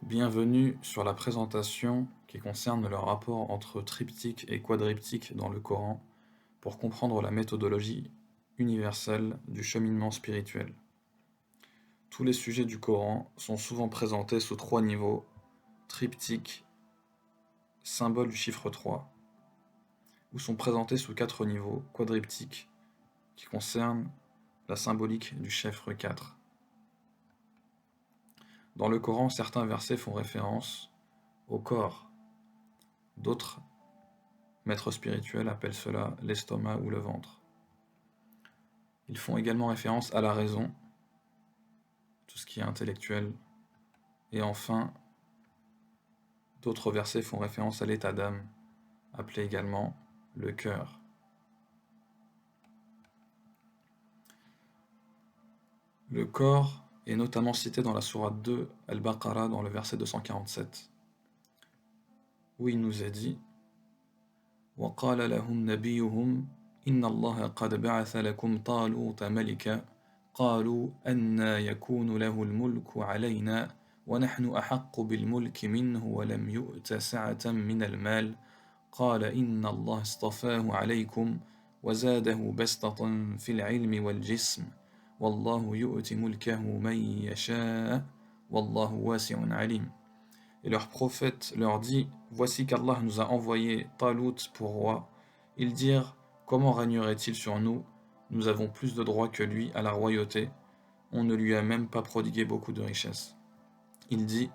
Bienvenue sur la présentation qui concerne le rapport entre triptyque et quadriptyque dans le Coran pour comprendre la méthodologie universelle du cheminement spirituel. Tous les sujets du Coran sont souvent présentés sous trois niveaux: triptyque, symbole du chiffre 3, ou sont présentés sous quatre niveaux: quadriptyque, qui concerne la symbolique du chiffre 4. Dans le Coran, certains versets font référence au corps, d'autres maîtres spirituels appellent cela l'estomac ou le ventre. Ils font également référence à la raison, tout ce qui est intellectuel, et enfin, d'autres versets font référence à l'état d'âme, appelé également le cœur. Le corps est notamment cité dans la sourate 2 Al-Baqarah dans le verset 247, où il nous est dit وَقَالَ لَهُمْ نَبِيُّهُمْ إِنَّ اللَّهَ قَدْ بَعَثَ لَكُمْ طَالُوتَ مَلِكًا قالوا أنى يكون له الملك علينا ونحن أحق بالملك منه ولم يؤت سعة من المال قال إن الله اصطفاه عليكم وزاده بسطة في العلم والجسم والله يؤتي ملكه من يشاء والله واسع عليم. Et leur prophète leur dit: Voici qu'Allah nous a envoyé Talut pour roi. Ils dirent: Comment régnerait-il sur nous? Nous avons plus de droits que lui à la royauté. On ne lui a même pas prodigué beaucoup de richesses. Il dit: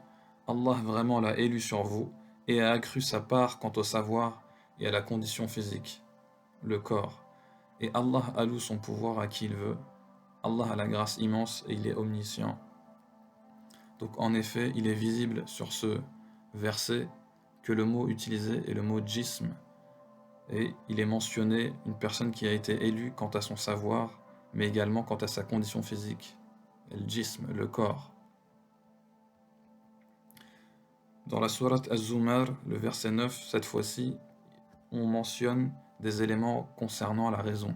Allah vraiment l'a élu sur vous et a accru sa part quant au savoir et à la condition physique, le corps. Et Allah alloue son pouvoir à qui il veut. Allah a la grâce immense et il est omniscient. Donc en effet, il est visible sur ce verset que le mot utilisé est le mot djism, et il est mentionné une personne qui a été élue quant à son savoir, mais également quant à sa condition physique, le djism, le corps. Dans la sourate Az-Zumar, le verset 9, cette fois-ci, on mentionne des éléments concernant la raison.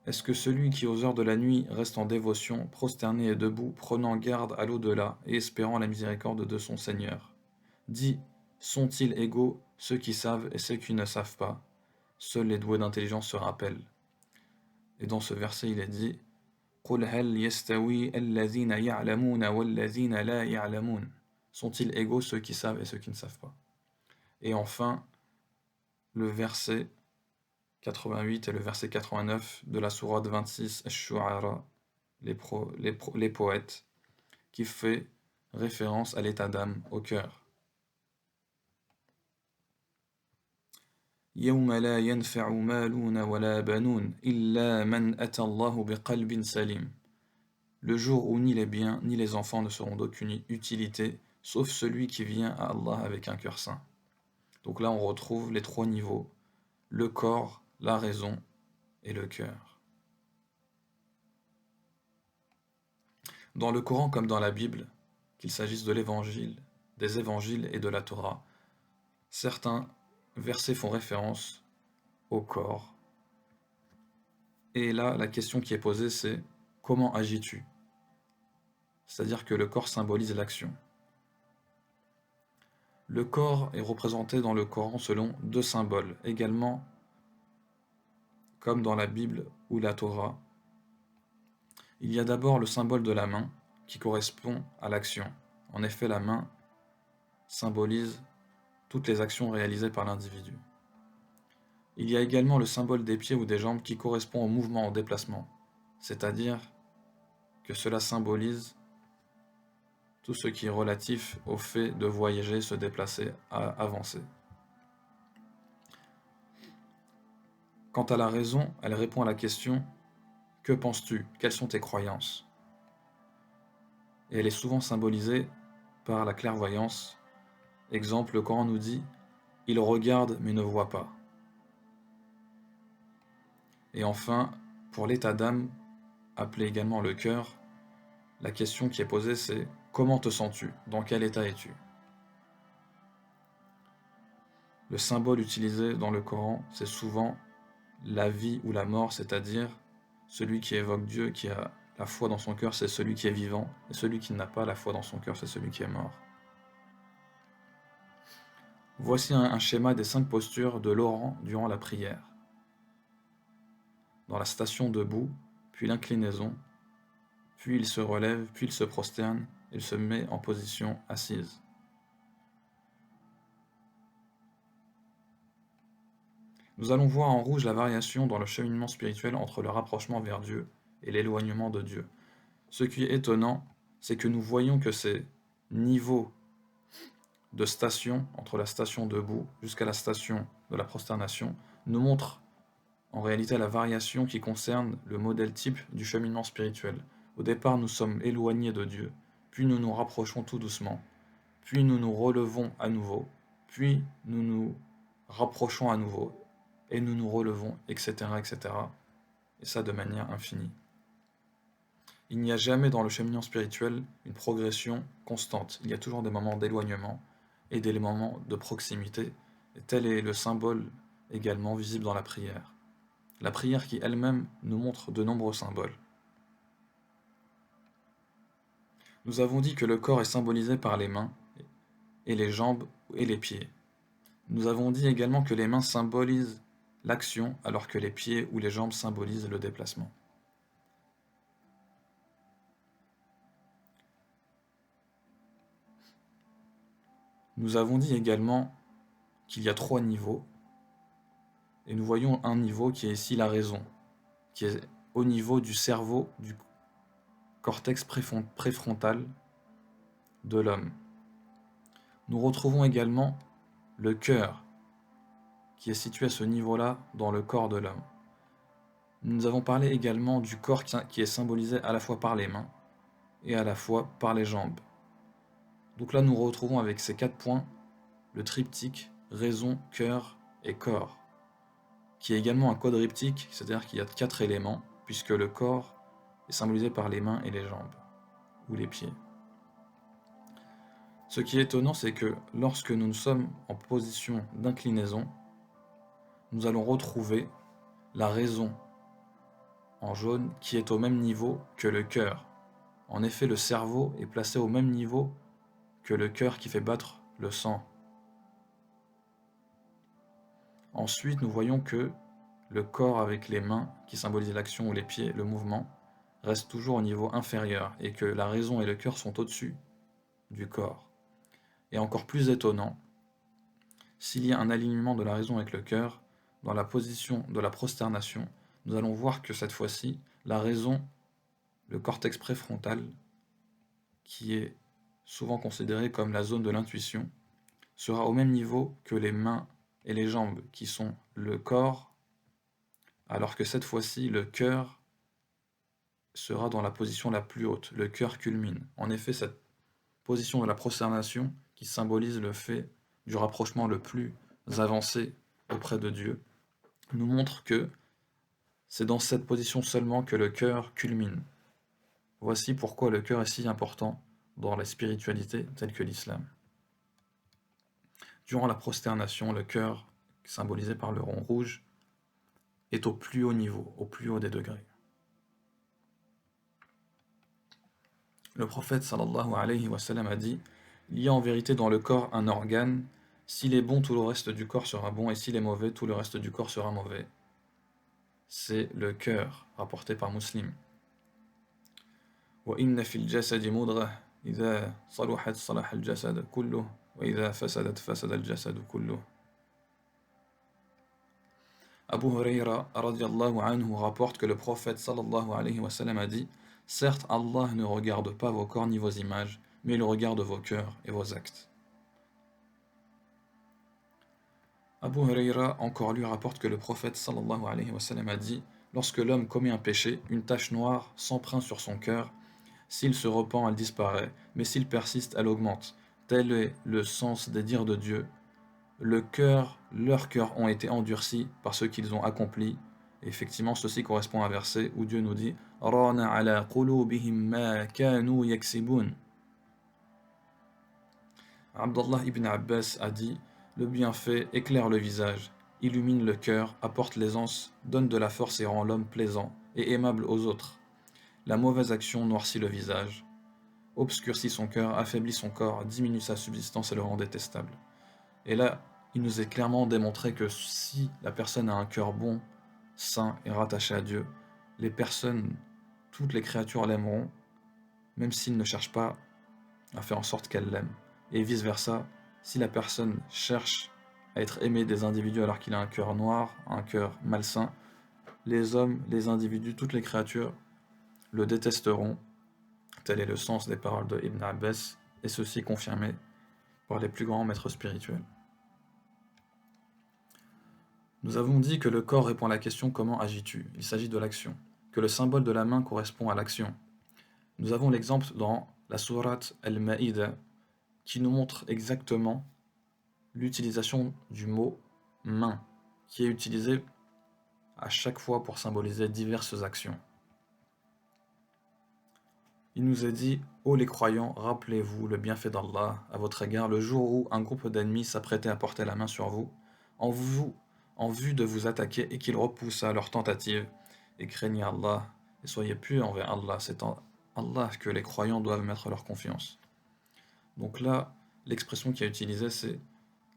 Est-ce que celui qui aux heures de la nuit reste en dévotion, prosterné et debout, prenant garde à l'au-delà et espérant la miséricorde de son Seigneur? Dit: sont-ils égaux ceux qui savent et ceux qui ne savent pas? Seuls les doués d'intelligence se rappellent. Et dans ce verset, il est dit: قُلْ هَلْ يَسْتَوِي الَّذِينَ يَعْلَمُونَ وَالَّذِينَ لَا يَعْلَمُونَ. Sont-ils égaux ceux qui savent et ceux qui ne savent pas? Et enfin, le verset 88 et le verset 89 de la sourate 26 Ash-Shu'ara, les poètes, qui fait référence à l'état d'âme, au cœur. يَوْمَ لَا يَنْفَعُ مَالٌ وَلَا بَنُونَ إِلَّا مَنْ أَتَى اللَّهُ بِقَلْبٍ سَلِيمٍ. Le jour où ni les biens ni les enfants ne seront d'aucune utilité, sauf celui qui vient à Allah avec un cœur saint. Donc là on retrouve les trois niveaux: le corps, la raison et le cœur. Dans le Coran comme dans la Bible, qu'il s'agisse de l'Évangile, des Évangiles et de la Torah, certains versets font référence au corps. Et là, la question qui est posée, c'est: comment agis-tu? C'est-à-dire que le corps symbolise l'action. Le corps est représenté dans le Coran selon deux symboles, également comme dans la Bible ou la Torah. Il y a d'abord le symbole de la main, qui correspond à l'action. En effet, la main symbolise toutes les actions réalisées par l'individu. Il y a également le symbole des pieds ou des jambes qui correspond au mouvement en déplacement, c'est-à-dire que cela symbolise tout ce qui est relatif au fait de voyager, se déplacer, avancer. Quant à la raison, elle répond à la question: que penses-tu? Quelles sont tes croyances? Et elle est souvent symbolisée par la clairvoyance. Exemple, le Coran nous dit: il regarde mais ne voit pas. Et enfin, pour l'état d'âme, appelé également le cœur, la question qui est posée c'est: comment te sens-tu? Dans quel état es-tu? Le symbole utilisé dans le Coran, c'est souvent la vie ou la mort, c'est-à-dire celui qui évoque Dieu, qui a la foi dans son cœur, c'est celui qui est vivant, et celui qui n'a pas la foi dans son cœur, c'est celui qui est mort. Voici un schéma des 5 postures de Laurent durant la prière. Dans la station debout, puis l'inclinaison, puis il se relève, puis il se prosterne, il se met en position assise. Nous allons voir en rouge la variation dans le cheminement spirituel entre le rapprochement vers Dieu et l'éloignement de Dieu. Ce qui est étonnant, c'est que nous voyons que ces niveaux de station, entre la station debout jusqu'à la station de la prosternation, nous montrent en réalité la variation qui concerne le modèle type du cheminement spirituel. Au départ, nous sommes éloignés de Dieu, puis nous nous rapprochons tout doucement, puis nous nous relevons à nouveau, puis nous nous rapprochons à nouveau, et nous nous relevons, etc., etc., et ça de manière infinie. Il n'y a jamais dans le cheminement spirituel une progression constante, il y a toujours des moments d'éloignement et des moments de proximité, et tel est le symbole également visible dans la prière. La prière qui elle-même nous montre de nombreux symboles. Nous avons dit que le corps est symbolisé par les mains et les jambes et les pieds. Nous avons dit également que les mains symbolisent l'action alors que les pieds ou les jambes symbolisent le déplacement. Nous avons dit également qu'il y a 3 niveaux, et nous voyons un niveau qui est ici la raison, qui est au niveau du cerveau, du cortex préfrontal de l'homme. Nous retrouvons également le cœur, qui est situé à ce niveau-là dans le corps de l'homme. Nous avons parlé également du corps qui est symbolisé à la fois par les mains et à la fois par les jambes. Donc là, nous retrouvons avec ces 4 points le triptyque raison, cœur et corps, qui est également un quadriptyque, c'est-à-dire qu'il y a 4 éléments, puisque le corps est symbolisé par les mains et les jambes, ou les pieds. Ce qui est étonnant, c'est que lorsque nous sommes en position d'inclinaison, nous allons retrouver la raison en jaune qui est au même niveau que le cœur. En effet, le cerveau est placé au même niveau que le cœur qui fait battre le sang. Ensuite, nous voyons que le corps avec les mains, qui symbolise l'action, ou les pieds, le mouvement, reste toujours au niveau inférieur, et que la raison et le cœur sont au-dessus du corps. Et encore plus étonnant, s'il y a un alignement de la raison avec le cœur, dans la position de la prosternation, nous allons voir que cette fois-ci, la raison, le cortex préfrontal, qui est souvent considéré comme la zone de l'intuition, sera au même niveau que les mains et les jambes, qui sont le corps, alors que cette fois-ci, le cœur sera dans la position la plus haute, le cœur culmine. En effet, cette position de la prosternation, qui symbolise le fait du rapprochement le plus avancé auprès de Dieu, nous montre que c'est dans cette position seulement que le cœur culmine. Voici pourquoi le cœur est si important dans la spiritualité telle que l'islam. Durant la prosternation, le cœur, symbolisé par le rond rouge, est au plus haut niveau, au plus haut des degrés. Le prophète sallallahu alayhi wa sallam a dit « Il y a en vérité dans le corps un organe, s'il est bon, tout le reste du corps sera bon, et s'il est mauvais, tout le reste du corps sera mauvais. » C'est le cœur, rapporté par Muslim. « Wa inna fil jasadi mudghah, idha saluhat salaha al-jasad kulluh, wa idha fasadat fasada al-jasad kulluh. » Abu Huraira radiyallahu anhu rapporte que le prophète sallallahu alayhi wa sallam a dit « Certes, Allah ne regarde pas vos corps ni vos images, mais il regarde vos cœurs et vos actes. » Abu Huraira encore lui rapporte que le prophète sallallahu alayhi wa sallam a dit « Lorsque l'homme commet un péché, une tache noire s'empreint sur son cœur. S'il se repent, elle disparaît, mais s'il persiste, elle augmente. Tel est le sens des dires de Dieu. Leurs cœurs ont été endurcis par ce qu'ils ont accompli. » Et effectivement, ceci correspond à un verset où Dieu nous dit « Rana ala qulubihim ma kanu yaksibun » Abdullah ibn Abbas a dit « Le bienfait éclaire le visage, illumine le cœur, apporte l'aisance, donne de la force et rend l'homme plaisant et aimable aux autres. La mauvaise action noircit le visage, obscurcit son cœur, affaiblit son corps, diminue sa subsistance et le rend détestable. Et là, il nous est clairement démontré que si la personne a un cœur bon, saint et rattaché à Dieu, les personnes, toutes les créatures l'aimeront, même s'ils ne cherchent pas à faire en sorte qu'elles l'aiment. Et vice-versa, si la personne cherche à être aimé des individus alors qu'il a un cœur noir, un cœur malsain, les hommes, les individus, toutes les créatures le détesteront. Tel est le sens des paroles de Ibn Abbas, et ceci confirmé par les plus grands maîtres spirituels. Nous avons dit que le corps répond à la question « Comment agis-tu » Il s'agit de l'action. Que le symbole de la main correspond à l'action. Nous avons l'exemple dans la sourate Al-Ma'ida qui nous montre exactement l'utilisation du mot « main » qui est utilisé à chaque fois pour symboliser diverses actions. Il nous est dit « Ô les croyants, rappelez-vous le bienfait d'Allah à votre égard le jour où un groupe d'ennemis s'apprêtait à porter la main sur vous, en vue de vous attaquer et qu'ils repoussa leur tentative, et craignez Allah, et soyez pieux envers Allah, c'est en Allah que les croyants doivent mettre leur confiance. » Donc là, l'expression qui est utilisée, c'est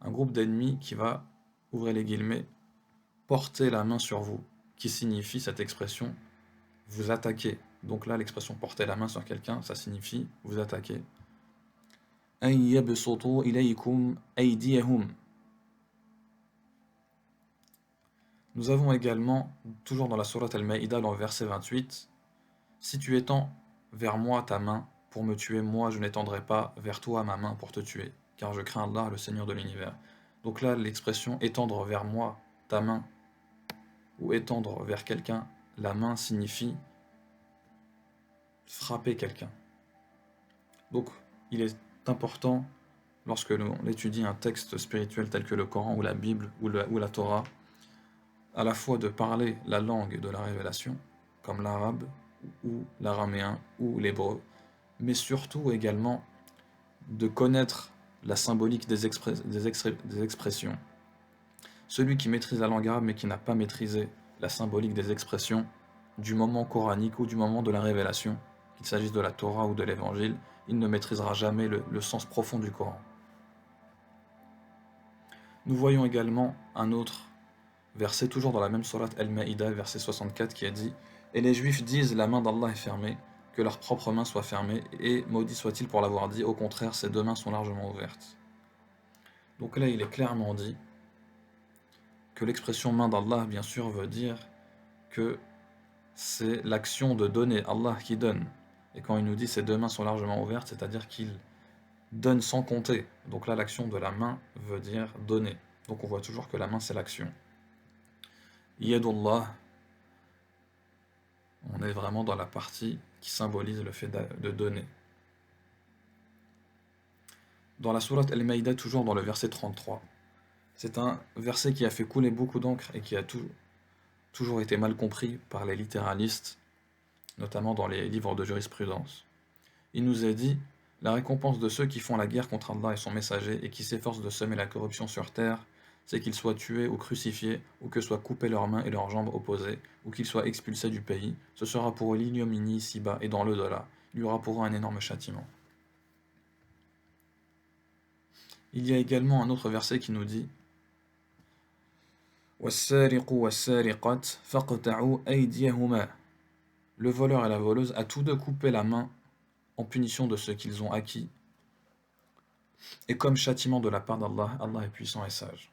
un groupe d'ennemis qui va, ouvrez les guillemets, porter la main sur vous, qui signifie cette expression vous attaquer. Donc là, l'expression porter la main sur quelqu'un, ça signifie vous attaquer. An yabsutu ilaykum aydiyahum. Nous avons également, toujours dans la sourate Al-Ma'ida, dans le verset 28, si tu étends vers moi ta main pour me tuer, moi je n'étendrai pas vers toi ma main pour te tuer, car je crains Allah, le Seigneur de l'univers. Donc là, l'expression étendre vers moi ta main ou étendre vers quelqu'un la main signifie frapper quelqu'un. Donc, il est important, lorsque l'on étudie un texte spirituel tel que le Coran ou la Bible ou la Torah, à la fois de parler la langue de la révélation, comme l'arabe ou l'araméen ou l'hébreu, mais surtout également de connaître la symbolique des expressions. Celui qui maîtrise la langue arabe mais qui n'a pas maîtrisé la symbolique des expressions du moment coranique ou du moment de la révélation, qu'il s'agisse de la Torah ou de l'Évangile, il ne maîtrisera jamais le sens profond du Coran. Nous voyons également un autre verset, toujours dans la même sourate Al-Ma'ida, verset 64, qui a dit « Et les Juifs disent, la main d'Allah est fermée, que leur propre main soit fermée, et maudit soit-il pour l'avoir dit, au contraire, ses deux mains sont largement ouvertes. » Donc là, il est clairement dit que l'expression main d'Allah, bien sûr, veut dire que c'est l'action de donner, Allah qui donne. Et quand il nous dit ses deux mains sont largement ouvertes, c'est-à-dire qu'il donne sans compter. Donc là, l'action de la main veut dire donner. Donc on voit toujours que la main, c'est l'action. Yadullah, on est vraiment dans la partie qui symbolise le fait de donner. Dans la sourate Al-Maïda, toujours dans le verset 33, c'est un verset qui a fait couler beaucoup d'encre et qui a toujours été mal compris par les littéralistes, notamment dans les livres de jurisprudence. Il nous est dit « La récompense de ceux qui font la guerre contre Allah et son messager et qui s'efforcent de semer la corruption sur terre, c'est qu'ils soient tués ou crucifiés, ou que soient coupées leurs mains et leurs jambes opposées, ou qu'ils soient expulsés du pays. Ce sera pour eux l'ignominie ici-bas et dans l'au-delà. Il y aura pour eux un énorme châtiment. » Il y a également un autre verset qui nous dit « وَالسَّارِقُ وَالسَّارِقَةُ فَاقْطَعُوا أَيْدِيَهُمَا » Le voleur et la voleuse a tous deux coupé la main en punition de ce qu'ils ont acquis, et comme châtiment de la part d'Allah, Allah est puissant et sage.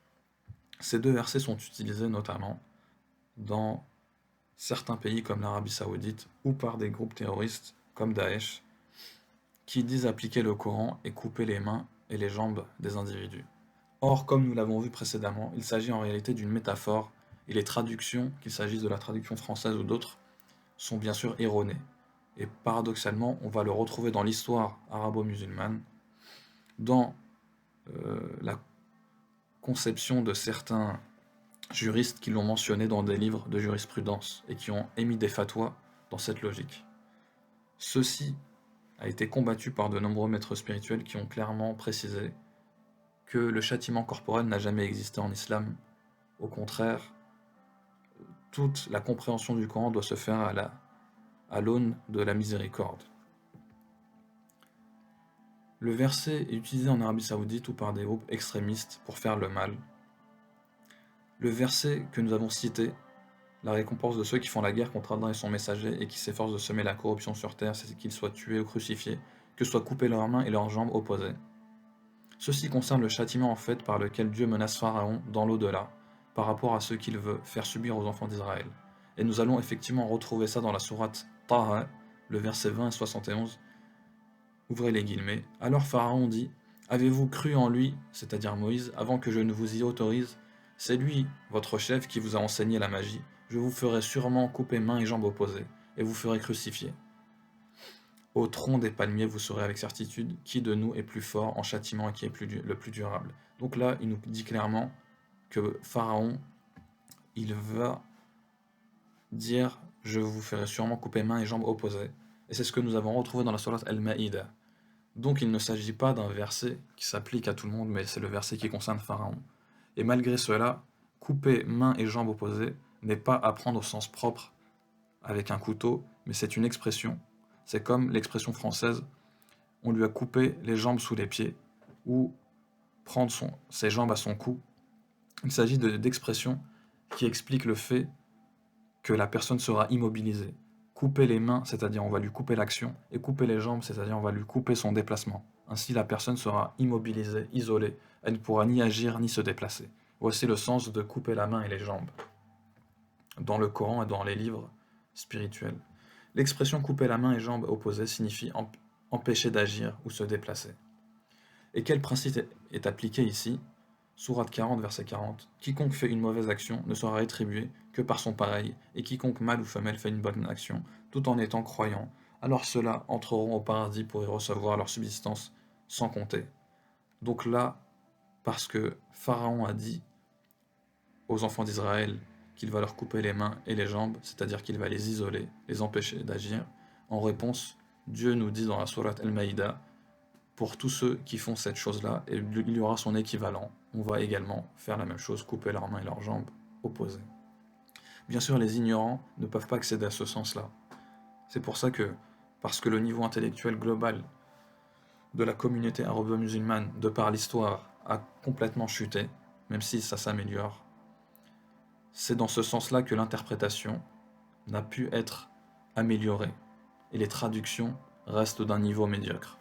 Ces deux versets sont utilisés notamment dans certains pays comme l'Arabie Saoudite ou par des groupes terroristes comme Daesh qui disent appliquer le Coran et couper les mains et les jambes des individus. Or, comme nous l'avons vu précédemment, il s'agit en réalité d'une métaphore et les traductions, qu'il s'agisse de la traduction française ou d'autres, sont bien sûr erronées. Et paradoxalement, on va le retrouver dans l'histoire arabo-musulmane, dans la conception de certains juristes qui l'ont mentionné dans des livres de jurisprudence et qui ont émis des fatwas dans cette logique. Ceci a été combattu par de nombreux maîtres spirituels qui ont clairement précisé que le châtiment corporel n'a jamais existé en islam. Au contraire, toute la compréhension du Coran doit se faire à l'aune de la miséricorde. Le verset est utilisé en Arabie Saoudite ou par des groupes extrémistes pour faire le mal. Le verset que nous avons cité, la récompense de ceux qui font la guerre contre Allah et son messager et qui s'efforcent de semer la corruption sur terre, c'est qu'ils soient tués ou crucifiés, que soient coupées leurs mains et leurs jambes opposées. Ceci concerne le châtiment en fait par lequel Dieu menace Pharaon dans l'au-delà, par rapport à ce qu'il veut faire subir aux enfants d'Israël. Et nous allons effectivement retrouver ça dans la sourate Taha, le verset 20 et 71. Ouvrez les guillemets. Alors Pharaon dit, avez-vous cru en lui, c'est-à-dire Moïse, avant que je ne vous y autorise? C'est lui, votre chef, qui vous a enseigné la magie. Je vous ferai sûrement couper mains et jambes opposées, et vous ferai crucifier. Au tronc des palmiers, vous saurez avec certitude qui de nous est plus fort en châtiment et qui est le plus durable. Donc là, il nous dit clairement que Pharaon, il va dire « Je vous ferai sûrement couper mains et jambes opposées ». Et c'est ce que nous avons retrouvé dans la sourate Al-Ma'ida. Donc il ne s'agit pas d'un verset qui s'applique à tout le monde, mais c'est le verset qui concerne Pharaon. Et malgré cela, couper mains et jambes opposées n'est pas à prendre au sens propre avec un couteau, mais c'est une expression. C'est comme l'expression française « on lui a coupé les jambes sous les pieds » ou « prendre ses jambes à son cou ». Il s'agit d'expressions qui expliquent le fait que la personne sera immobilisée. Couper les mains, c'est-à-dire on va lui couper l'action, et couper les jambes, c'est-à-dire on va lui couper son déplacement. Ainsi la personne sera immobilisée, isolée, elle ne pourra ni agir ni se déplacer. Voici le sens de couper la main et les jambes dans le Coran et dans les livres spirituels. L'expression couper la main et jambes opposées signifie empêcher d'agir ou se déplacer. Et quel principe est appliqué ici? Sourate 40, verset 40. Quiconque fait une mauvaise action ne sera rétribué que par son pareil, et quiconque mâle ou femelle fait une bonne action, tout en étant croyant, alors ceux-là entreront au paradis pour y recevoir leur subsistance sans compter. Donc là, parce que Pharaon a dit aux enfants d'Israël qu'il va leur couper les mains et les jambes, c'est-à-dire qu'il va les isoler, les empêcher d'agir, en réponse, Dieu nous dit dans la sourate Al-Maïda, pour tous ceux qui font cette chose-là, et il y aura son équivalent. On va également faire la même chose, couper leurs mains et leurs jambes opposées. Bien sûr, les ignorants ne peuvent pas accéder à ce sens-là. C'est pour ça que, parce que le niveau intellectuel global de la communauté arabo-musulmane, de par l'histoire, a complètement chuté, même si ça s'améliore, c'est dans ce sens-là que l'interprétation n'a pu être améliorée, et les traductions restent d'un niveau médiocre.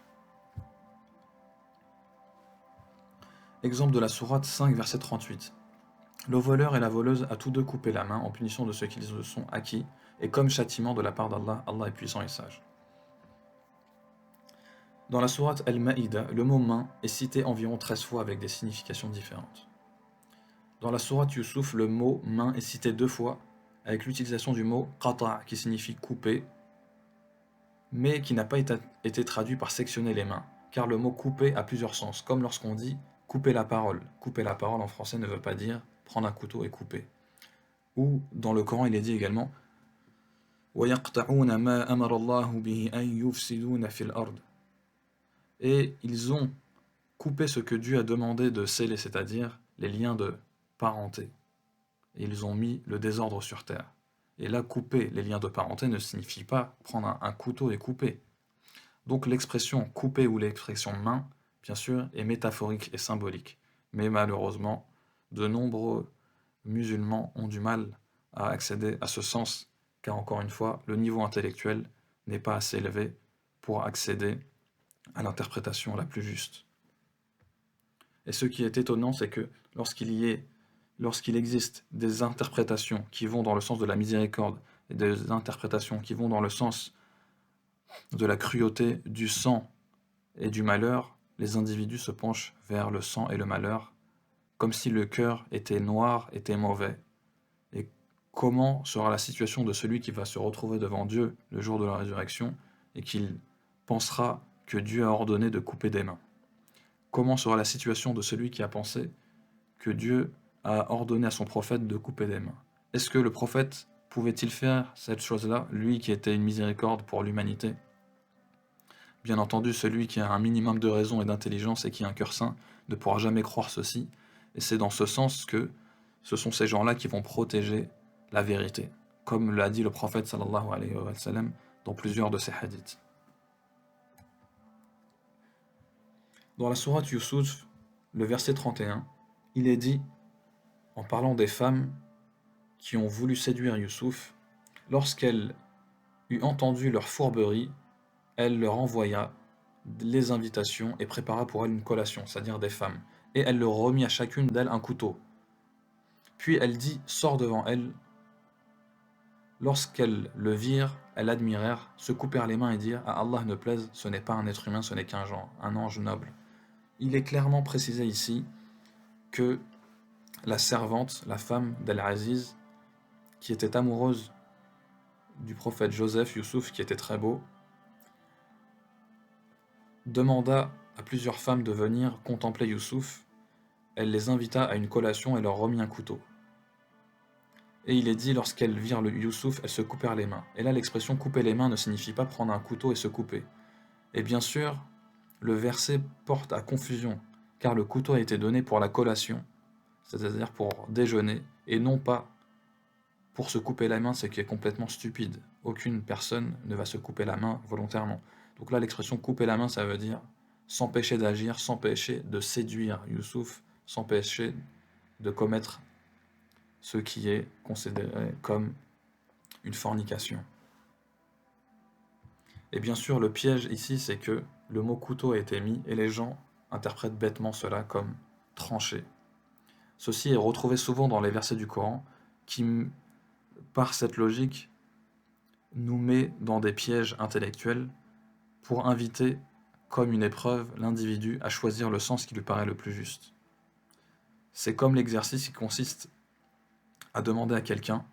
Exemple de la sourate 5, verset 38. Le voleur et la voleuse a tous deux coupé la main en punition de ce qu'ils se sont acquis, et comme châtiment de la part d'Allah, Allah est puissant et sage. Dans la sourate Al-Ma'ida, le mot main est cité environ 13 fois avec des significations différentes. Dans la sourate Yusuf, le mot main est cité 2 fois, avec l'utilisation du mot qata' qui signifie couper, mais qui n'a pas été traduit par sectionner les mains, car le mot couper a plusieurs sens, comme lorsqu'on dit couper la parole. Couper la parole en français ne veut pas dire prendre un couteau et couper. Ou dans le Coran, il est dit également et ils ont coupé ce que Dieu a demandé de sceller, c'est-à-dire les liens de parenté. Et ils ont mis le désordre sur terre. Et là, couper les liens de parenté ne signifie pas prendre un couteau et couper. Donc l'expression couper ou l'expression main, bien sûr, est métaphorique et symbolique. Mais malheureusement, de nombreux musulmans ont du mal à accéder à ce sens, car encore une fois, le niveau intellectuel n'est pas assez élevé pour accéder à l'interprétation la plus juste. Et ce qui est étonnant, c'est que lorsqu'il existe des interprétations qui vont dans le sens de la miséricorde et des interprétations qui vont dans le sens de la cruauté, du sang et du malheur, les individus se penchent vers le sang et le malheur, comme si le cœur était noir, était mauvais. Et comment sera la situation de celui qui va se retrouver devant Dieu le jour de la résurrection et qu'il pensera que Dieu a ordonné de couper des mains? Comment sera la situation de celui qui a pensé que Dieu a ordonné à son prophète de couper des mains? Est-ce que le prophète pouvait-il faire cette chose-là, lui qui était une miséricorde pour l'humanité? Bien entendu, celui qui a un minimum de raison et d'intelligence et qui a un cœur saint ne pourra jamais croire ceci, et c'est dans ce sens que ce sont ces gens-là qui vont protéger la vérité. Comme l'a dit le prophète sallallahu alayhi wa sallam dans plusieurs de ces hadiths. Dans la sourate Yusuf, le verset 31, il est dit, en parlant des femmes qui ont voulu séduire Yusuf, lorsqu'elle eut entendu leur fourberie, elle leur envoya les invitations et prépara pour elles une collation, c'est-à-dire des femmes, et elle leur remit à chacune d'elles un couteau. Puis elle dit, sors devant elle. Lorsqu'elles le virent, elles l'admirèrent, se coupèrent les mains et dirent, à Allah ne plaise, ce n'est pas un être humain, ce n'est qu'un genre, un ange noble. Il est clairement précisé ici que la servante, la femme d'Al-Aziz, qui était amoureuse du prophète Joseph, Youssouf, qui était très beau, demanda à plusieurs femmes de venir contempler Youssouf. Elle les invita à une collation et leur remit un couteau. Et il est dit, lorsqu'elles virent le Youssouf, elles se coupèrent les mains. Et là, l'expression couper les mains ne signifie pas prendre un couteau et se couper. Et bien sûr, le verset porte à confusion, car le couteau a été donné pour la collation, c'est-à-dire pour déjeuner, et non pas pour se couper la main, ce qui est complètement stupide. Aucune personne ne va se couper la main volontairement. Donc là, l'expression couper la main, ça veut dire s'empêcher d'agir, s'empêcher de séduire Youssouf, s'empêcher de commettre ce qui est considéré comme une fornication. Et bien sûr, le piège ici, c'est que le mot couteau a été mis et les gens interprètent bêtement cela comme tranché. Ceci est retrouvé souvent dans les versets du Coran qui, par cette logique, nous met dans des pièges intellectuels pour inviter, comme une épreuve, l'individu à choisir le sens qui lui paraît le plus juste. C'est comme l'exercice qui consiste à demander à quelqu'un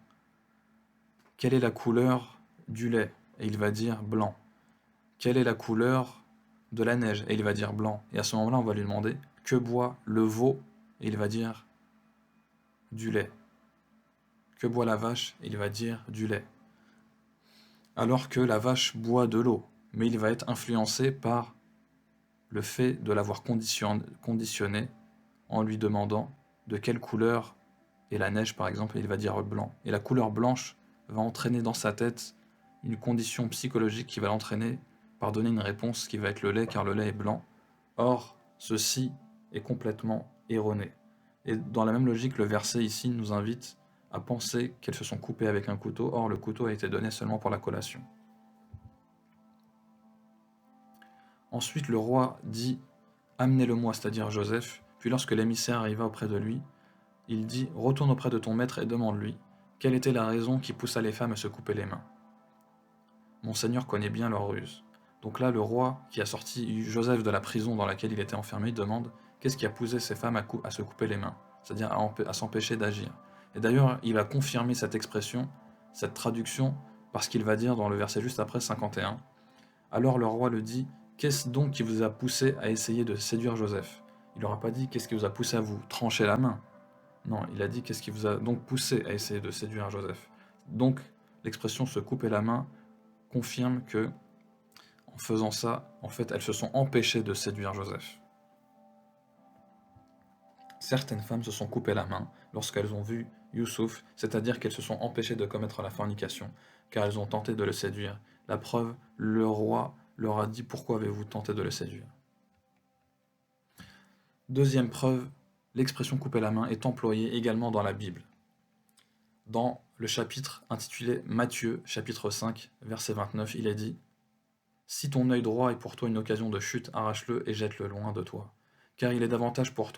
quelle est la couleur du lait, et il va dire blanc. Quelle est la couleur de la neige, et il va dire blanc. Et à ce moment-là, on va lui demander que boit le veau, et il va dire du lait. Que boit la vache, et il va dire du lait. Alors que la vache boit de l'eau, mais il va être influencé par le fait de l'avoir conditionné en lui demandant de quelle couleur est la neige par exemple, et il va dire blanc. Et la couleur blanche va entraîner dans sa tête une condition psychologique qui va l'entraîner par donner une réponse qui va être le lait, car le lait est blanc. Or, ceci est complètement erroné. Et dans la même logique, le verset ici nous invite à penser qu'elles se sont coupées avec un couteau, or le couteau a été donné seulement pour la collation. Ensuite, le roi dit « Amenez-le-moi », c'est-à-dire Joseph. Puis lorsque l'émissaire arriva auprès de lui, il dit « Retourne auprès de ton maître et demande-lui quelle était la raison qui poussa les femmes à se couper les mains. Mon Seigneur connaît bien leur ruse. » Donc là, le roi qui a sorti Joseph de la prison dans laquelle il était enfermé demande qu'est-ce qui a poussé ces femmes à se couper les mains, c'est-à-dire à s'empêcher d'agir. Et d'ailleurs, il va confirmer cette expression, cette traduction, parce qu'il va dire dans le verset juste après 51, « Alors le roi le dit, qu'est-ce donc qui vous a poussé à essayer de séduire Joseph ?» Il n'aura pas dit « qu'est-ce qui vous a poussé à vous trancher la main ?» Non, il a dit « qu'est-ce qui vous a donc poussé à essayer de séduire Joseph ?» Donc, l'expression « se couper la main » confirme que, en faisant ça, en fait, elles se sont empêchées de séduire Joseph. Certaines femmes se sont coupées la main lorsqu'elles ont vu Youssouf, c'est-à-dire qu'elles se sont empêchées de commettre la fornication, car elles ont tenté de le séduire. La preuve, le roi leur a dit « Pourquoi avez-vous tenté de le séduire ?» Deuxième preuve, l'expression « couper la main » est employée également dans la Bible. Dans le chapitre intitulé Matthieu, chapitre 5, verset 29, il est dit « Si ton œil droit est pour toi une occasion de chute, arrache-le et jette-le loin de toi, car il est avantageux pour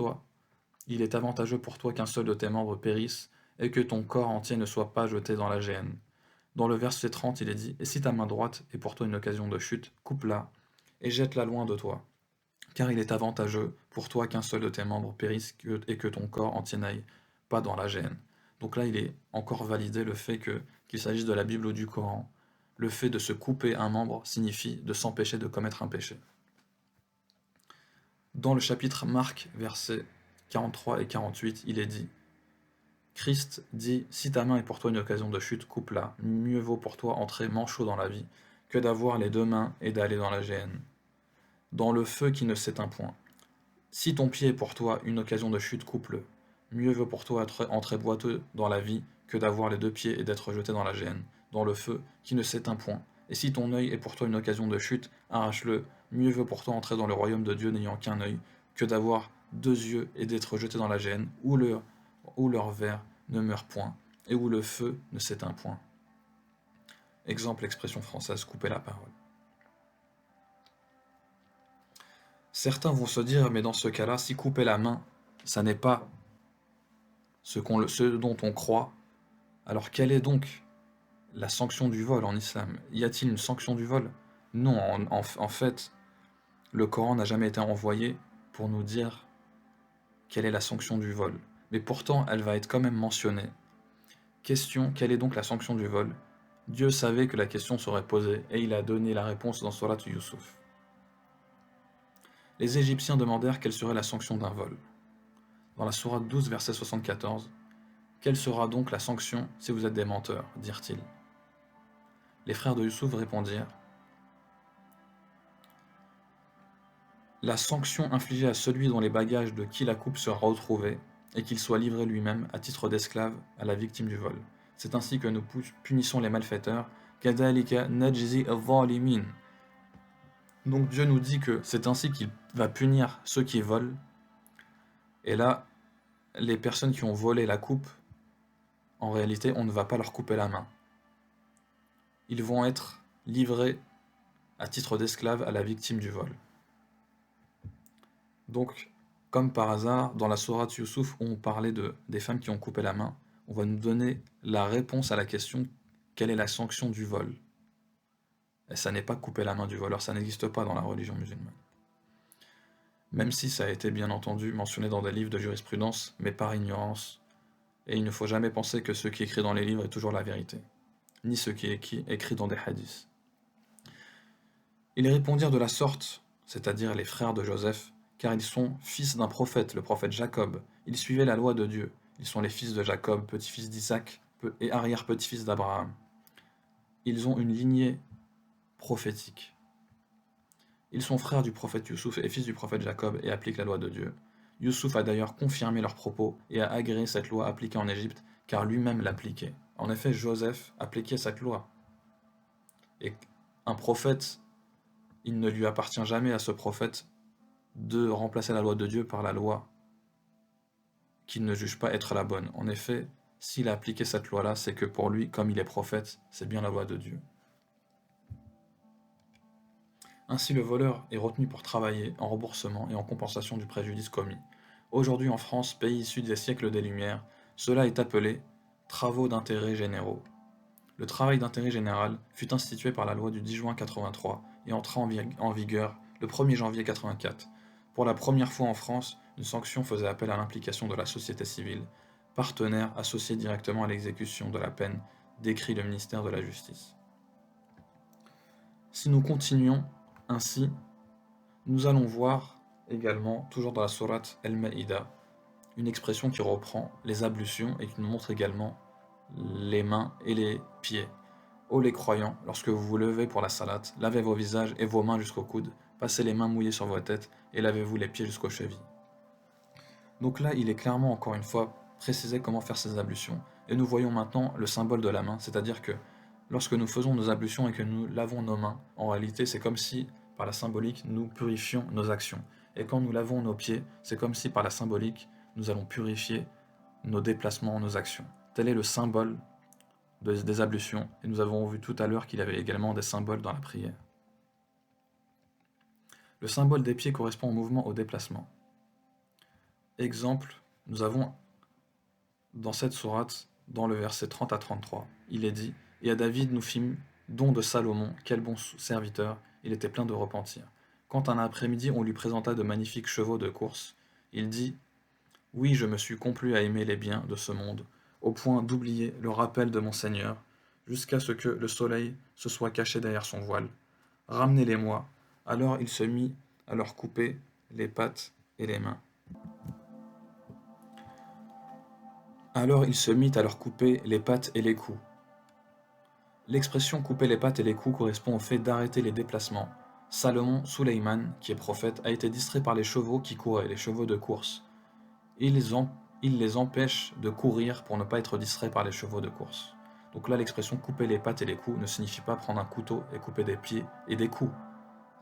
toi qu'un seul de tes membres périsse et que ton corps entier ne soit pas jeté dans la géhenne. » Dans le verset 30, il est dit « Et si ta main droite est pour toi une occasion de chute, coupe-la et jette-la loin de toi, car il est avantageux pour toi qu'un seul de tes membres périsse et que ton corps entier n'aille pas dans la géhenne. » Donc là, il est encore validé le fait qu'il s'agisse de la Bible ou du Coran. Le fait de se couper un membre signifie de s'empêcher de commettre un péché. Dans le chapitre Marc, versets 43 et 48, il est dit « Christ dit « Si ta main est pour toi une occasion de chute, coupe-la. Mieux vaut pour toi entrer manchot dans la vie que d'avoir les deux mains et d'aller dans la géhenne, dans le feu qui ne s'éteint point. Si ton pied est pour toi une occasion de chute, coupe-le. Mieux vaut pour toi entrer boiteux dans la vie que d'avoir les deux pieds et d'être jeté dans la géhenne, dans le feu qui ne s'éteint point, Et si ton œil est pour toi une occasion de chute, arrache-le. Mieux vaut pour toi entrer dans le royaume de Dieu n'ayant qu'un œil, que d'avoir 2 yeux et d'être jeté dans la géhenne, où leur ver ne meurt point, et où le feu ne s'éteint point. Exemple, expression française, couper la parole. Certains vont se dire, mais dans ce cas-là, si couper la main, ça n'est pas ce dont on croit, alors quelle est donc la sanction du vol en islam? Y a-t-il une sanction du vol? Non, en fait, le Coran n'a jamais été envoyé pour nous dire quelle est la sanction du vol. Mais pourtant, elle va être quand même mentionnée. Question, quelle est donc la sanction du vol? Dieu savait que la question serait posée et il a donné la réponse dans Surat Yusuf. Les Égyptiens demandèrent quelle serait la sanction d'un vol. Dans la Sourate 12, verset 74, quelle sera donc la sanction si vous êtes des menteurs, dirent-ils. Les frères de Yusuf répondirent, la sanction infligée à celui dont les bagages de qui la coupe sera retrouvée et qu'il soit livré lui-même à titre d'esclave à la victime du vol. C'est ainsi que nous punissons les malfaiteurs. Kadhalika najzi al-zalimin. Donc Dieu nous dit que c'est ainsi qu'il va punir ceux qui volent. Et là, les personnes qui ont volé la coupe, en réalité, on ne va pas leur couper la main. Ils vont être livrés à titre d'esclaves à la victime du vol. Donc, comme par hasard, dans la sourate Yusuf où on parlait des femmes qui ont coupé la main, on va nous donner la réponse à la question quelle est la sanction du vol? Et ça n'est pas couper la main du voleur, ça n'existe pas dans la religion musulmane. Même si ça a été bien entendu mentionné dans des livres de jurisprudence, mais par ignorance. Et il ne faut jamais penser que ce qui est écrit dans les livres est toujours la vérité, ni ce qui est écrit dans des hadiths. Ils répondirent de la sorte, c'est-à-dire les frères de Joseph, car ils sont fils d'un prophète, le prophète Jacob. Ils suivaient la loi de Dieu. Ils sont les fils de Jacob, petit-fils d'Isaac et arrière-petit-fils d'Abraham. Ils ont une lignée prophétique. Ils sont frères du prophète Youssouf et fils du prophète Jacob et appliquent la loi de Dieu. Youssouf a d'ailleurs confirmé leurs propos et a agréé cette loi appliquée en Égypte, car lui-même l'appliquait. En effet, Joseph appliquait cette loi. Et un prophète, il ne lui appartient jamais à ce prophète de remplacer la loi de Dieu par la loi qu'il ne juge pas être la bonne. En effet, s'il a appliqué cette loi-là, c'est que pour lui, comme il est prophète, c'est bien la loi de Dieu. Ainsi, le voleur est retenu pour travailler en remboursement et en compensation du préjudice commis. Aujourd'hui en France, pays issu des siècles des Lumières, cela est appelé travaux d'intérêt généraux. Le travail d'intérêt général fut institué par la loi du 10 juin 83 et entra en vigueur le 1er janvier 84. Pour la première fois en France, une sanction faisait appel à l'implication de la société civile, partenaire associé directement à l'exécution de la peine, décrit le ministère de la Justice. Si nous continuons ainsi, nous allons voir également, toujours dans la sourate Al-Maïda, une expression qui reprend les ablutions et qui nous montre également les mains et les pieds. Ô les croyants, lorsque vous vous levez pour la salate, lavez vos visages et vos mains jusqu'aux coudes, passez les mains mouillées sur vos têtes et lavez-vous les pieds jusqu'aux chevilles. Donc là, il est clairement, encore une fois, précisé comment faire ces ablutions. Et nous voyons maintenant le symbole de la main, c'est-à-dire que lorsque nous faisons nos ablutions et que nous lavons nos mains, en réalité, c'est comme si, par la symbolique, nous purifions nos actions. Et quand nous lavons nos pieds, c'est comme si, par la symbolique, nous allons purifier nos déplacements, nos actions. Tel est le symbole des ablutions, et nous avons vu tout à l'heure qu'il y avait également des symboles dans la prière. Le symbole des pieds correspond au mouvement, au déplacement. Exemple, nous avons dans cette sourate, dans le verset 30 à 33, il est dit « Et à David nous fîmes don de Salomon, quel bon serviteur, il était plein de repentir. Quand un après-midi on lui présenta de magnifiques chevaux de course, il dit « Oui, je me suis complu à aimer les biens de ce monde, au point d'oublier le rappel de mon Seigneur, jusqu'à ce que le soleil se soit caché derrière son voile. Ramenez-les-moi. » Alors il se mit à leur couper les pattes et les mains. Alors il se mit à leur couper les pattes et les coups. L'expression couper les pattes et les coups correspond au fait d'arrêter les déplacements. Salomon, Suleyman, qui est prophète, a été distrait par les chevaux qui couraient, les chevaux de course. Il les empêche de courir pour ne pas être distrait par les chevaux de course. Donc là, l'expression couper les pattes et les coups ne signifie pas prendre un couteau et couper des pieds et des coups.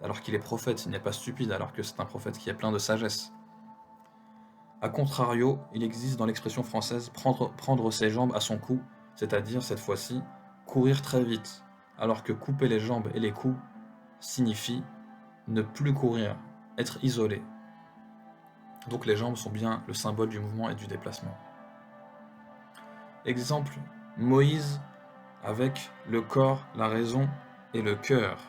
Alors qu'il est prophète, il n'est pas stupide, alors que c'est un prophète qui est plein de sagesse. A contrario, il existe dans l'expression française prendre ses jambes à son cou, c'est-à-dire cette fois-ci courir très vite, alors que couper les jambes et les coups signifie ne plus courir, être isolé. Donc les jambes sont bien le symbole du mouvement et du déplacement. Exemple, Moïse avec le corps, la raison et le cœur.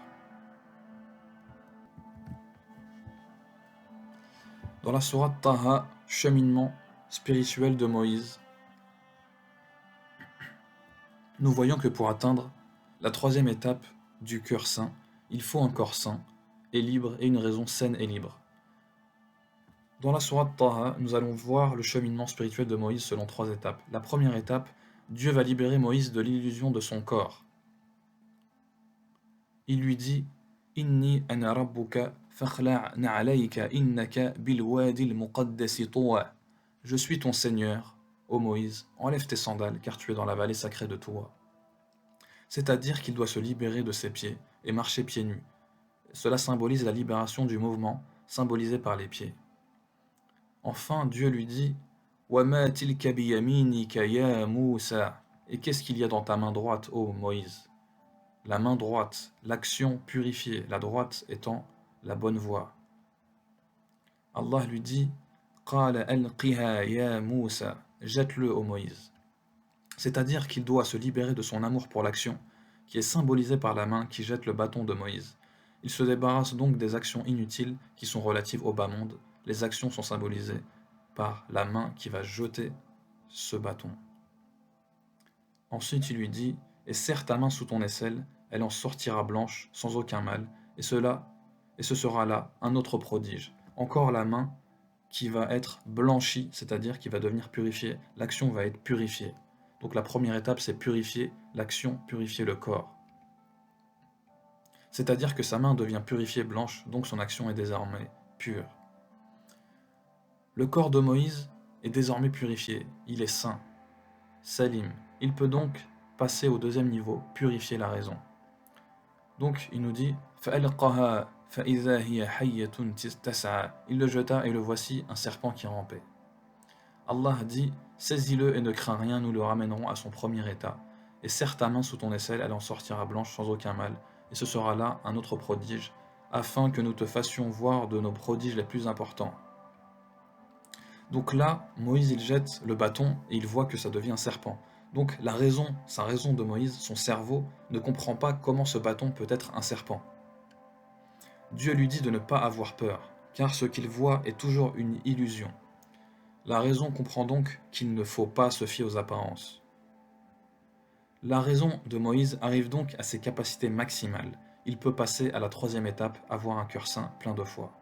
Dans la sourate Taha, cheminement spirituel de Moïse, nous voyons que pour atteindre la troisième étape du cœur saint, il faut un corps saint et libre et une raison saine et libre. Dans la sourate Taha, nous allons voir le cheminement spirituel de Moïse selon 3 étapes. La première étape, Dieu va libérer Moïse de l'illusion de son corps. Il lui dit « Inni ana rabbuka fakhla' na'alayka innaka bilwadi al-muqaddasi tuwa » Je suis ton Seigneur, ô Moïse, enlève tes sandales car tu es dans la vallée sacrée de Touwa. C'est-à-dire qu'il doit se libérer de ses pieds et marcher pieds nus. Cela symbolise la libération du mouvement, symbolisé par les pieds. Enfin, Dieu lui dit « Wama tilka biyaminika ya Moussa » Et qu'est-ce qu'il y a dans ta main droite, ô Moïse? La main droite, l'action purifiée, la droite étant la bonne voie. Allah lui dit « Qala alqiha ya Moussa » Jette-le, ô Moïse. C'est-à-dire qu'il doit se libérer de son amour pour l'action, qui est symbolisé par la main qui jette le bâton de Moïse. Il se débarrasse donc des actions inutiles qui sont relatives au bas monde. Les actions sont symbolisées par la main qui va jeter ce bâton. Ensuite, il lui dit « Et serre ta main sous ton aisselle, elle en sortira blanche, sans aucun mal, et ce sera là un autre prodige. Encore la main qui va être blanchie, c'est-à-dire qui va devenir purifiée. L'action va être purifiée. Donc la première étape, c'est purifier l'action, purifier le corps. C'est-à-dire que sa main devient purifiée blanche, donc son action est désormais pure. Le corps de Moïse est désormais purifié, il est saint, salim. Il peut donc passer au deuxième niveau, purifier la raison. Donc il nous dit فَأَلْقَهَا فَإِذَا هِيَ حَيَّةٌ تَسْعَى. Il le jeta et le voici un serpent qui rampait. Allah dit saisis-le et ne crains rien, nous le ramènerons à son premier état. Et serre ta main sous ton aisselle, elle en sortira blanche sans aucun mal, et ce sera là un autre prodige, afin que nous te fassions voir de nos prodiges les plus importants. Donc là, Moïse il jette le bâton et il voit que ça devient un serpent. Donc sa raison de Moïse, son cerveau, ne comprend pas comment ce bâton peut être un serpent. Dieu lui dit de ne pas avoir peur, car ce qu'il voit est toujours une illusion. La raison comprend donc qu'il ne faut pas se fier aux apparences. La raison de Moïse arrive donc à ses capacités maximales. Il peut passer à la troisième étape, avoir un cœur saint plein de foi.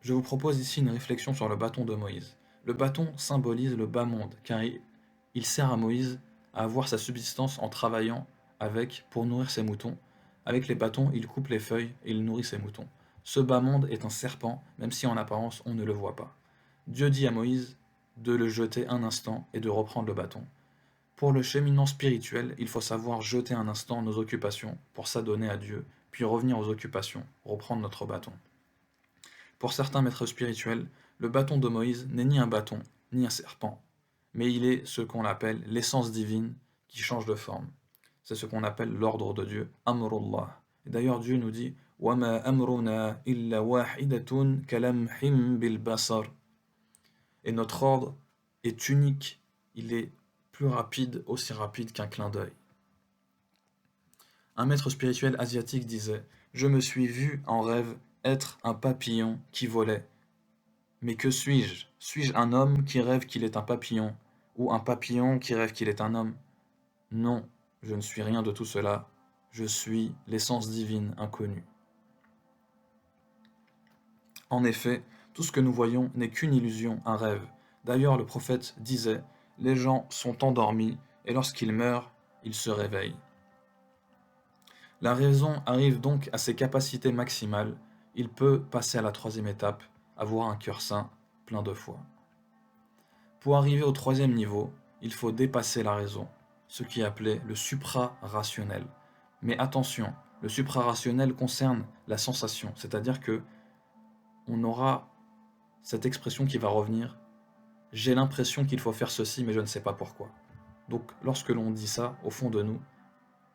Je vous propose ici une réflexion sur le bâton de Moïse. Le bâton symbolise le bas monde, car il sert à Moïse à avoir sa subsistance en travaillant avec pour nourrir ses moutons. Avec les bâtons, il coupe les feuilles et il nourrit ses moutons. Ce bas monde est un serpent, même si en apparence on ne le voit pas. Dieu dit à Moïse de le jeter un instant et de reprendre le bâton. Pour le cheminement spirituel, il faut savoir jeter un instant nos occupations pour s'adonner à Dieu, puis revenir aux occupations, reprendre notre bâton. Pour certains maîtres spirituels, le bâton de Moïse n'est ni un bâton, ni un serpent, mais il est ce qu'on appelle l'essence divine qui change de forme. C'est ce qu'on appelle l'ordre de Dieu, Amrullah. Et d'ailleurs, Dieu nous dit وَمَا أَمْرُنَا إِلَّا وَاحِدَةٌ كَلَمْحٍ بِالْبَصَرِ. Et notre ordre est unique, il est plus rapide, aussi rapide qu'un clin d'œil. Un maître spirituel asiatique disait « Je me suis vu en rêve être un papillon qui volait. Mais que suis-je? Suis-je un homme qui rêve qu'il est un papillon, ou un papillon qui rêve qu'il est un homme? Non, je ne suis rien de tout cela, je suis l'essence divine inconnue. » En effet, tout ce que nous voyons n'est qu'une illusion, un rêve. D'ailleurs, le prophète disait « Les gens sont endormis, et lorsqu'ils meurent, ils se réveillent. » La raison arrive donc à ses capacités maximales, il peut passer à la troisième étape, avoir un cœur saint, plein de foi. Pour arriver au troisième niveau, il faut dépasser la raison, ce qui est appelé le supra-rationnel. Mais attention, le supra-rationnel concerne la sensation, c'est-à-dire que on aura cette expression qui va revenir « j'ai l'impression qu'il faut faire ceci, mais je ne sais pas pourquoi ». Donc lorsque l'on dit ça, au fond de nous,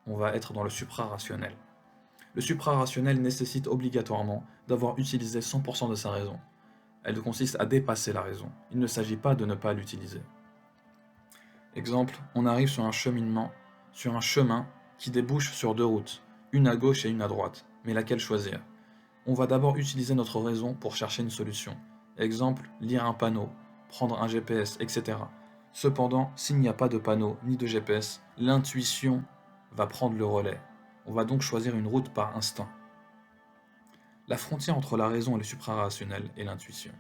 on va être dans le supra-rationnel. Le supra-rationnel nécessite obligatoirement d'avoir utilisé 100% de sa raison. Elle consiste à dépasser la raison. Il ne s'agit pas de ne pas l'utiliser. Exemple, on arrive sur un cheminement, sur un chemin qui débouche sur deux routes, une à gauche et une à droite. Mais laquelle choisir? On va d'abord utiliser notre raison pour chercher une solution. Exemple, lire un panneau, prendre un GPS, etc. Cependant, s'il n'y a pas de panneau ni de GPS, l'intuition va prendre le relais. On va donc choisir une route par instinct. La frontière entre la raison et le suprarationnel est l'intuition.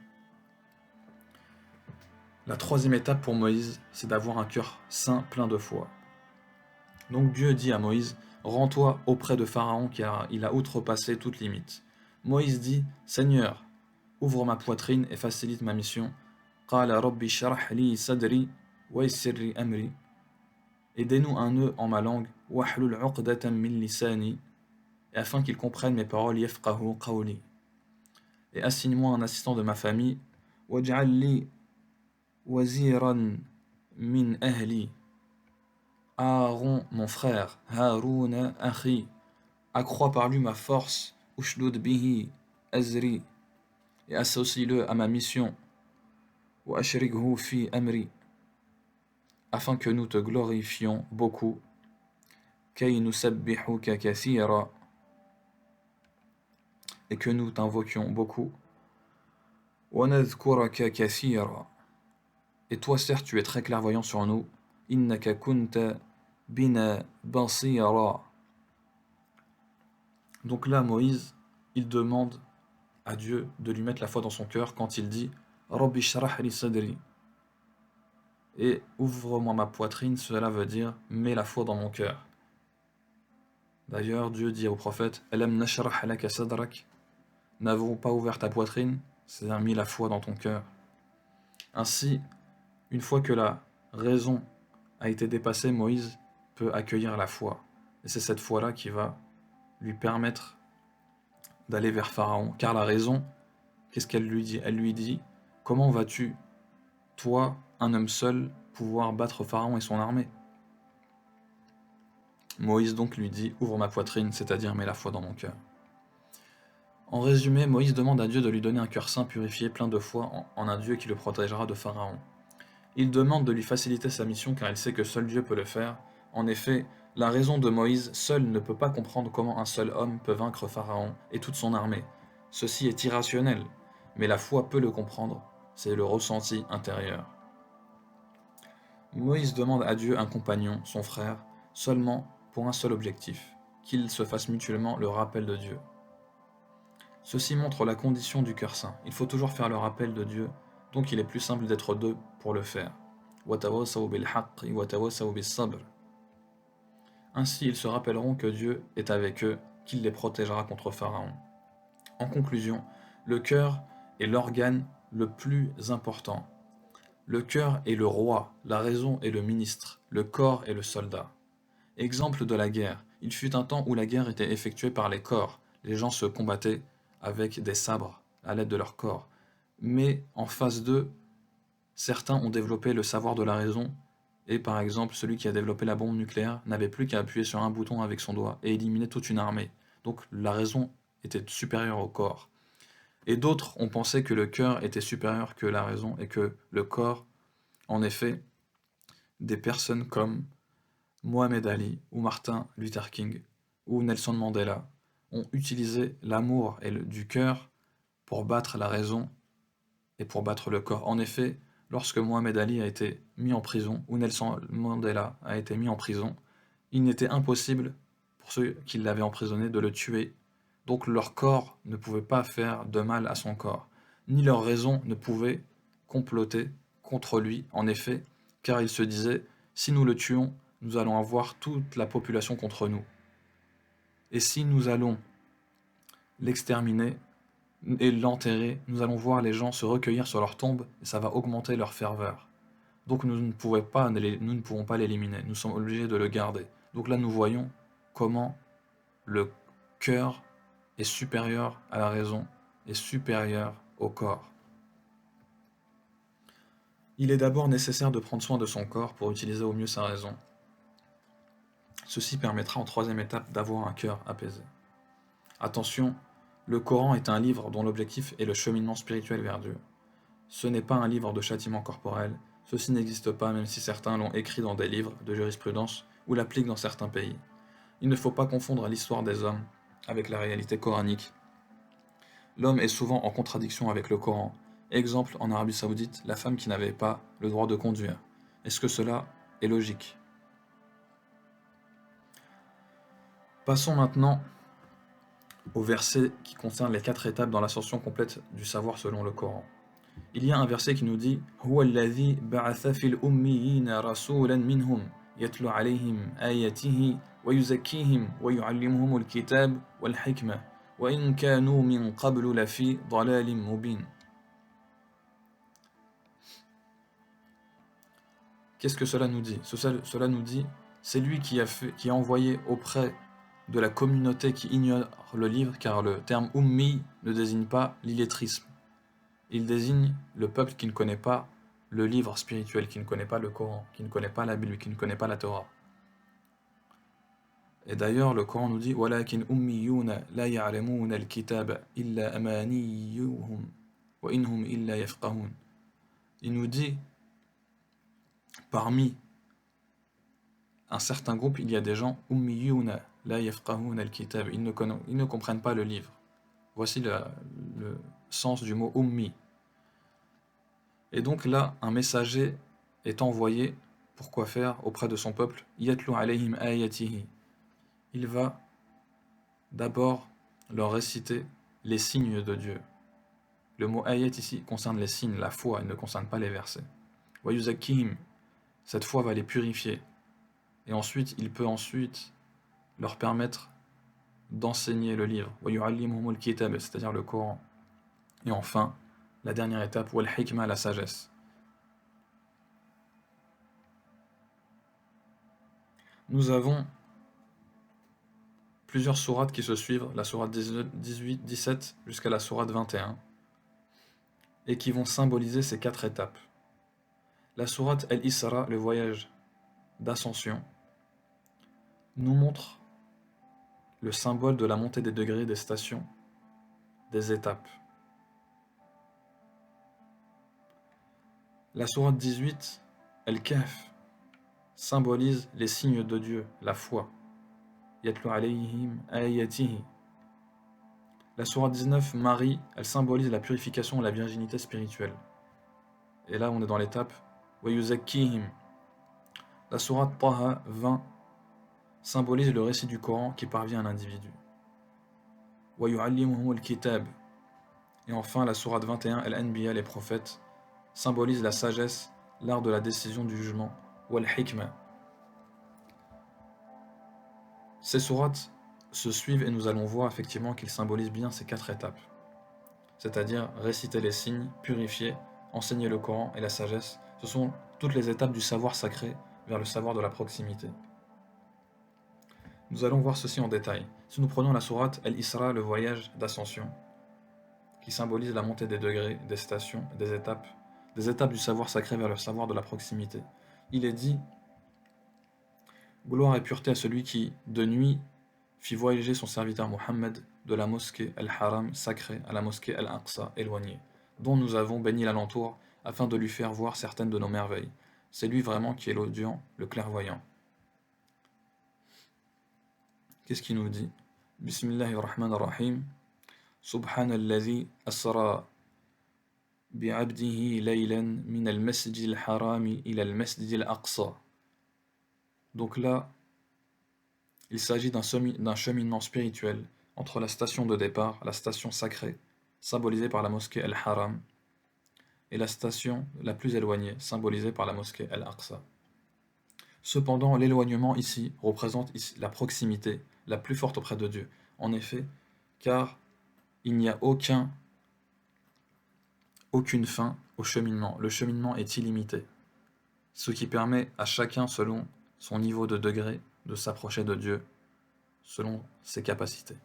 La troisième étape pour Moïse, c'est d'avoir un cœur saint plein de foi. Donc Dieu dit à Moïse, rends-toi auprès de Pharaon car il a outrepassé toute limite. Moïse dit, Seigneur, ouvre ma poitrine et facilite ma mission. Qala rabbi shrah li sadri wa yassir li amri. Aidez-nous un nœud en ma langue, wahlul uqdatan min lisani, et afin qu'il comprenne mes paroles, yafqahu qawli. Et assigne-moi un assistant de ma famille, waj'al li waziran min ahli. Aaron, mon frère, Haroun akhi, accrois par lui ma force, ushdud bihi azri, et associe-le à ma mission, wa ashrikhu fi amri, afin que nous te glorifions beaucoup, kay nusabbihuka kathira, et que nous t'invoquions beaucoup, wa nadhkuraka kathira, et toi certes tu es très clairvoyant sur nous, innaka kunta bina basira. Donc là, Moïse, il demande à Dieu de lui mettre la foi dans son cœur quand il dit Rabbi shrah li sadri. Et ouvre-moi ma poitrine, cela veut dire mets la foi dans mon cœur. D'ailleurs, Dieu dit au prophète Alam nashrah laka sadrak. N'avons pas ouvert ta poitrine, c'est-à-dire mis la foi dans ton cœur. Ainsi, une fois que la raison a été dépassée, Moïse peut accueillir la foi. Et c'est cette foi-là qui va lui permettre d'aller vers Pharaon. Car la raison, qu'est-ce qu'elle lui dit? Elle lui dit, comment vas-tu, toi, un homme seul, pouvoir battre Pharaon et son armée? Moïse donc lui dit, ouvre ma poitrine, c'est-à-dire mets la foi dans mon cœur. En résumé, Moïse demande à Dieu de lui donner un cœur saint, purifié, plein de foi en un Dieu qui le protégera de Pharaon. Il demande de lui faciliter sa mission car il sait que seul Dieu peut le faire. En effet, la raison de Moïse seul ne peut pas comprendre comment un seul homme peut vaincre Pharaon et toute son armée. Ceci est irrationnel, mais la foi peut le comprendre, c'est le ressenti intérieur. Moïse demande à Dieu un compagnon, son frère, seulement pour un seul objectif, qu'ils se fassent mutuellement le rappel de Dieu. Ceci montre la condition du cœur saint. Il faut toujours faire le rappel de Dieu, donc il est plus simple d'être deux pour le faire. Ainsi, ils se rappelleront que Dieu est avec eux, qu'il les protégera contre Pharaon. En conclusion, le cœur est l'organe le plus important. Le cœur est le roi, la raison est le ministre, le corps est le soldat. Exemple de la guerre. Il fut un temps où la guerre était effectuée par les corps. Les gens se combattaient avec des sabres à l'aide de leur corps. Mais en phase 2, certains ont développé le savoir de la raison, et par exemple, celui qui a développé la bombe nucléaire n'avait plus qu'à appuyer sur un bouton avec son doigt et éliminer toute une armée. Donc la raison était supérieure au corps. Et d'autres ont pensé que le cœur était supérieur que la raison et que le corps, en effet, des personnes comme Mohamed Ali ou Martin Luther King ou Nelson Mandela ont utilisé l'amour du cœur pour battre la raison et pour battre le corps. En effet, lorsque Mohamed Ali a été mis en prison ou Nelson Mandela a été mis en prison, il n'était impossible pour ceux qui l'avaient emprisonné de le tuer. Donc leur corps ne pouvait pas faire de mal à son corps, ni leur raison ne pouvait comploter contre lui, en effet, car ils se disaient, si nous le tuons, nous allons avoir toute la population contre nous. Et si nous allons l'exterminer et l'enterrer, nous allons voir les gens se recueillir sur leur tombe et ça va augmenter leur ferveur. Donc nous ne pouvons pas l'éliminer, nous sommes obligés de le garder. Donc là nous voyons comment le cœur est supérieur à la raison, est supérieur au corps. Il est d'abord nécessaire de prendre soin de son corps pour utiliser au mieux sa raison. Ceci permettra en troisième étape d'avoir un cœur apaisé. Attention, le Coran est un livre dont l'objectif est le cheminement spirituel vers Dieu. Ce n'est pas un livre de châtiment corporel, ceci n'existe pas même si certains l'ont écrit dans des livres de jurisprudence ou l'appliquent dans certains pays. Il ne faut pas confondre l'histoire des hommes avec la réalité coranique. L'homme est souvent en contradiction avec le Coran. Exemple, en Arabie Saoudite, la femme qui n'avait pas le droit de conduire. Est-ce que cela est logique? Passons maintenant au verset qui concerne les 4 étapes dans l'ascension complète du savoir selon le Coran. Il y a un verset qui nous dit هو الذي بعث في الأميين رسولا منهم يتلو عليهم آياته ويزكيهم ويعلمهم الكتاب والحكمة وإن كانوا من قبل لفي ضلال مبين. Qu'est-ce que cela nous dit? Cela nous dit, c'est lui qui a envoyé auprès de la communauté qui ignore le livre, car le terme ummi ne désigne pas l'illettrisme. Il désigne le peuple qui ne connaît pas le livre spirituel, qui ne connaît pas le Coran, qui ne connaît pas la Bible, qui ne connaît pas la Torah. Et d'ailleurs, le Coran nous dit وَلَكِنْ أُمِّيُّونَ لَا يَعْلَمُونَ الْكِتَابَ إِلَّا أَمَانِيُّهُمْ وَإِنْهُمْ إِلَّا يَفْقَهُونَ. Il nous dit, parmi un certain groupe, il y a des gens ummiyuna la yafqahun al-kitab, ils ne comprennent pas le livre. Voici le sens du mot ummi. Et donc là, un messager est envoyé pour quoi faire auprès de son peuple? Yatlu alayhim ayatihi. Il va d'abord leur réciter les signes de Dieu. Le mot ayat ici concerne les signes, la foi, il ne concerne pas les versets. Wa yuzakkihim, cette foi va les purifier. Et ensuite, il peut leur permettre d'enseigner le livre, c'est-à-dire le Coran. Et enfin, la dernière étape, wal hikma, la sagesse. Nous avons plusieurs sourates qui se suivent, la sourate 18, 17 jusqu'à la sourate 21, et qui vont symboliser ces 4 étapes. La sourate Al-Isra, le voyage d'ascension, nous montre le symbole de la montée des degrés, des stations, des étapes. La sourate 18, Al-Kahf, symbolise les signes de Dieu, la foi. Yatlu alayhim ayatihi. La sourate 19, Marie, elle symbolise la purification et la virginité spirituelle. Et là, on est dans l'étape wa yuzakkihim. La sourate Taha 20 symbolise le récit du Coran qui parvient à l'individu. Wa yu'allimuhum al-kitab. Et enfin, la sourate 21, Al-Anbiya, les prophètes, symbolise la sagesse, l'art de la décision du jugement, wal hikma. Ces sourates se suivent et nous allons voir effectivement qu'ils symbolisent bien ces 4 étapes, c'est-à-dire réciter les signes, purifier, enseigner le Coran et la sagesse. Ce sont toutes les étapes du savoir sacré vers le savoir de la proximité. Nous allons voir ceci en détail. Si nous prenons la sourate Al-Isra, le voyage d'ascension, qui symbolise la montée des degrés, des stations, des étapes du savoir sacré vers le savoir de la proximité. Il est dit: gloire et pureté à celui qui, de nuit, fit voyager son serviteur Mohammed de la mosquée Al-Haram sacrée à la mosquée Al-Aqsa éloignée, dont nous avons béni l'alentour afin de lui faire voir certaines de nos merveilles. C'est lui vraiment qui est l'audient, le clairvoyant. Qu'est-ce qu'il nous dit? Bismillahirrahmanirrahim. Subhanalladhi asra bi'abdihi laylan min al-masjid al-harami ila al-masjid al-aqsa. Donc là, il s'agit d'un cheminement spirituel entre la station de départ, la station sacrée, symbolisée par la mosquée Al-Haram, et la station la plus éloignée, symbolisée par la mosquée Al-Aqsa. Cependant, l'éloignement ici représente la proximité la plus forte auprès de Dieu. En effet, car il n'y a aucune fin au cheminement. Le cheminement est illimité. ce qui permet à chacun, selon son niveau de degré, de s'approcher de Dieu, selon ses capacités.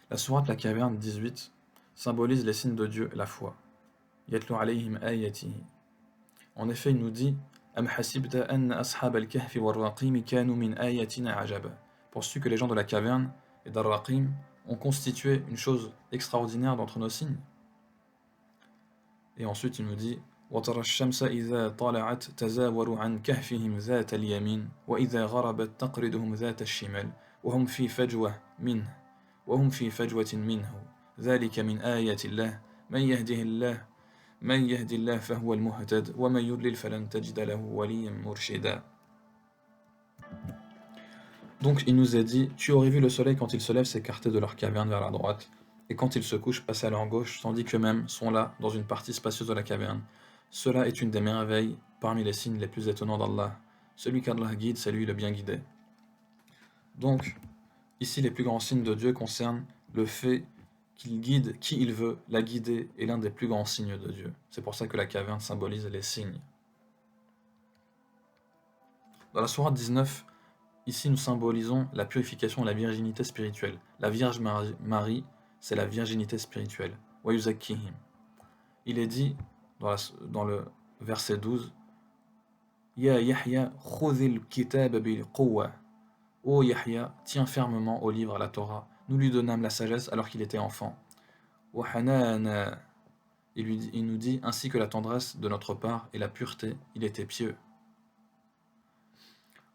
La sourate La Caverne 18 symbolise les signes de Dieu et la foi. Yatlu alayhim ayatihi. En effet, il nous dit Am hasibta anna ashab al-kahfi wal-raqim kanu min ayatina ajaba. Penses-tu que les gens de la caverne et d'Al-Raqim ont constitué une chose extraordinaire d'entre nos signes? Et ensuite, il nous dit وَتَرَى الشَّمْسَ إِذَا طَلَعَتْ تَزَاوَرُ عَنْ كَهْفِهِمْ ذَاتَ الْيَمِينِ وَإِذَا غَرَبَتْ تَقْرِضُهُمْ ذَاتَ الشِّمَالِ وَهُمْ فِي فَجْوَةٍ مِّنْهُ ذَلِكَ مِنْ آيَاتِ اللَّهِ مَنْ يَهْدِ اللَّهُ فَهُوَ الْمُهْتَدِ وَمَنْ يُضْلِلْ فَلَنْ تَجِدَ لَهُ وَلِيًّا مُرْشِدًا. Donc il nous est dit, tu aurais vu le soleil quand il se lève s'écarter de leur caverne vers la droite, et quand il se couche passer à leur gauche, tandis qu'eux-mêmes sont là, dans une partie spacieuse de la caverne. Cela est une des merveilles, parmi les signes les plus étonnants d'Allah. Celui qu'Allah guide, c'est lui le bien guidé. Donc, ici les plus grands signes de Dieu concernent le fait qu'il guide qui il veut, la guider est l'un des plus grands signes de Dieu. C'est pour ça que la caverne symbolise les signes. Dans la sourate 19, ici, nous symbolisons la purification et la virginité spirituelle. La Vierge Marie, c'est la virginité spirituelle. Wa yuzakkihim. Il est dit dans le verset 12 Ya Yahya, khudhil kitab bil quwwa. Ô Yahya, tiens fermement au livre à la Torah. Nous lui donnâmes la sagesse alors qu'il était enfant. Wa hanana. Il nous dit ainsi que la tendresse de notre part et la pureté, il était pieux.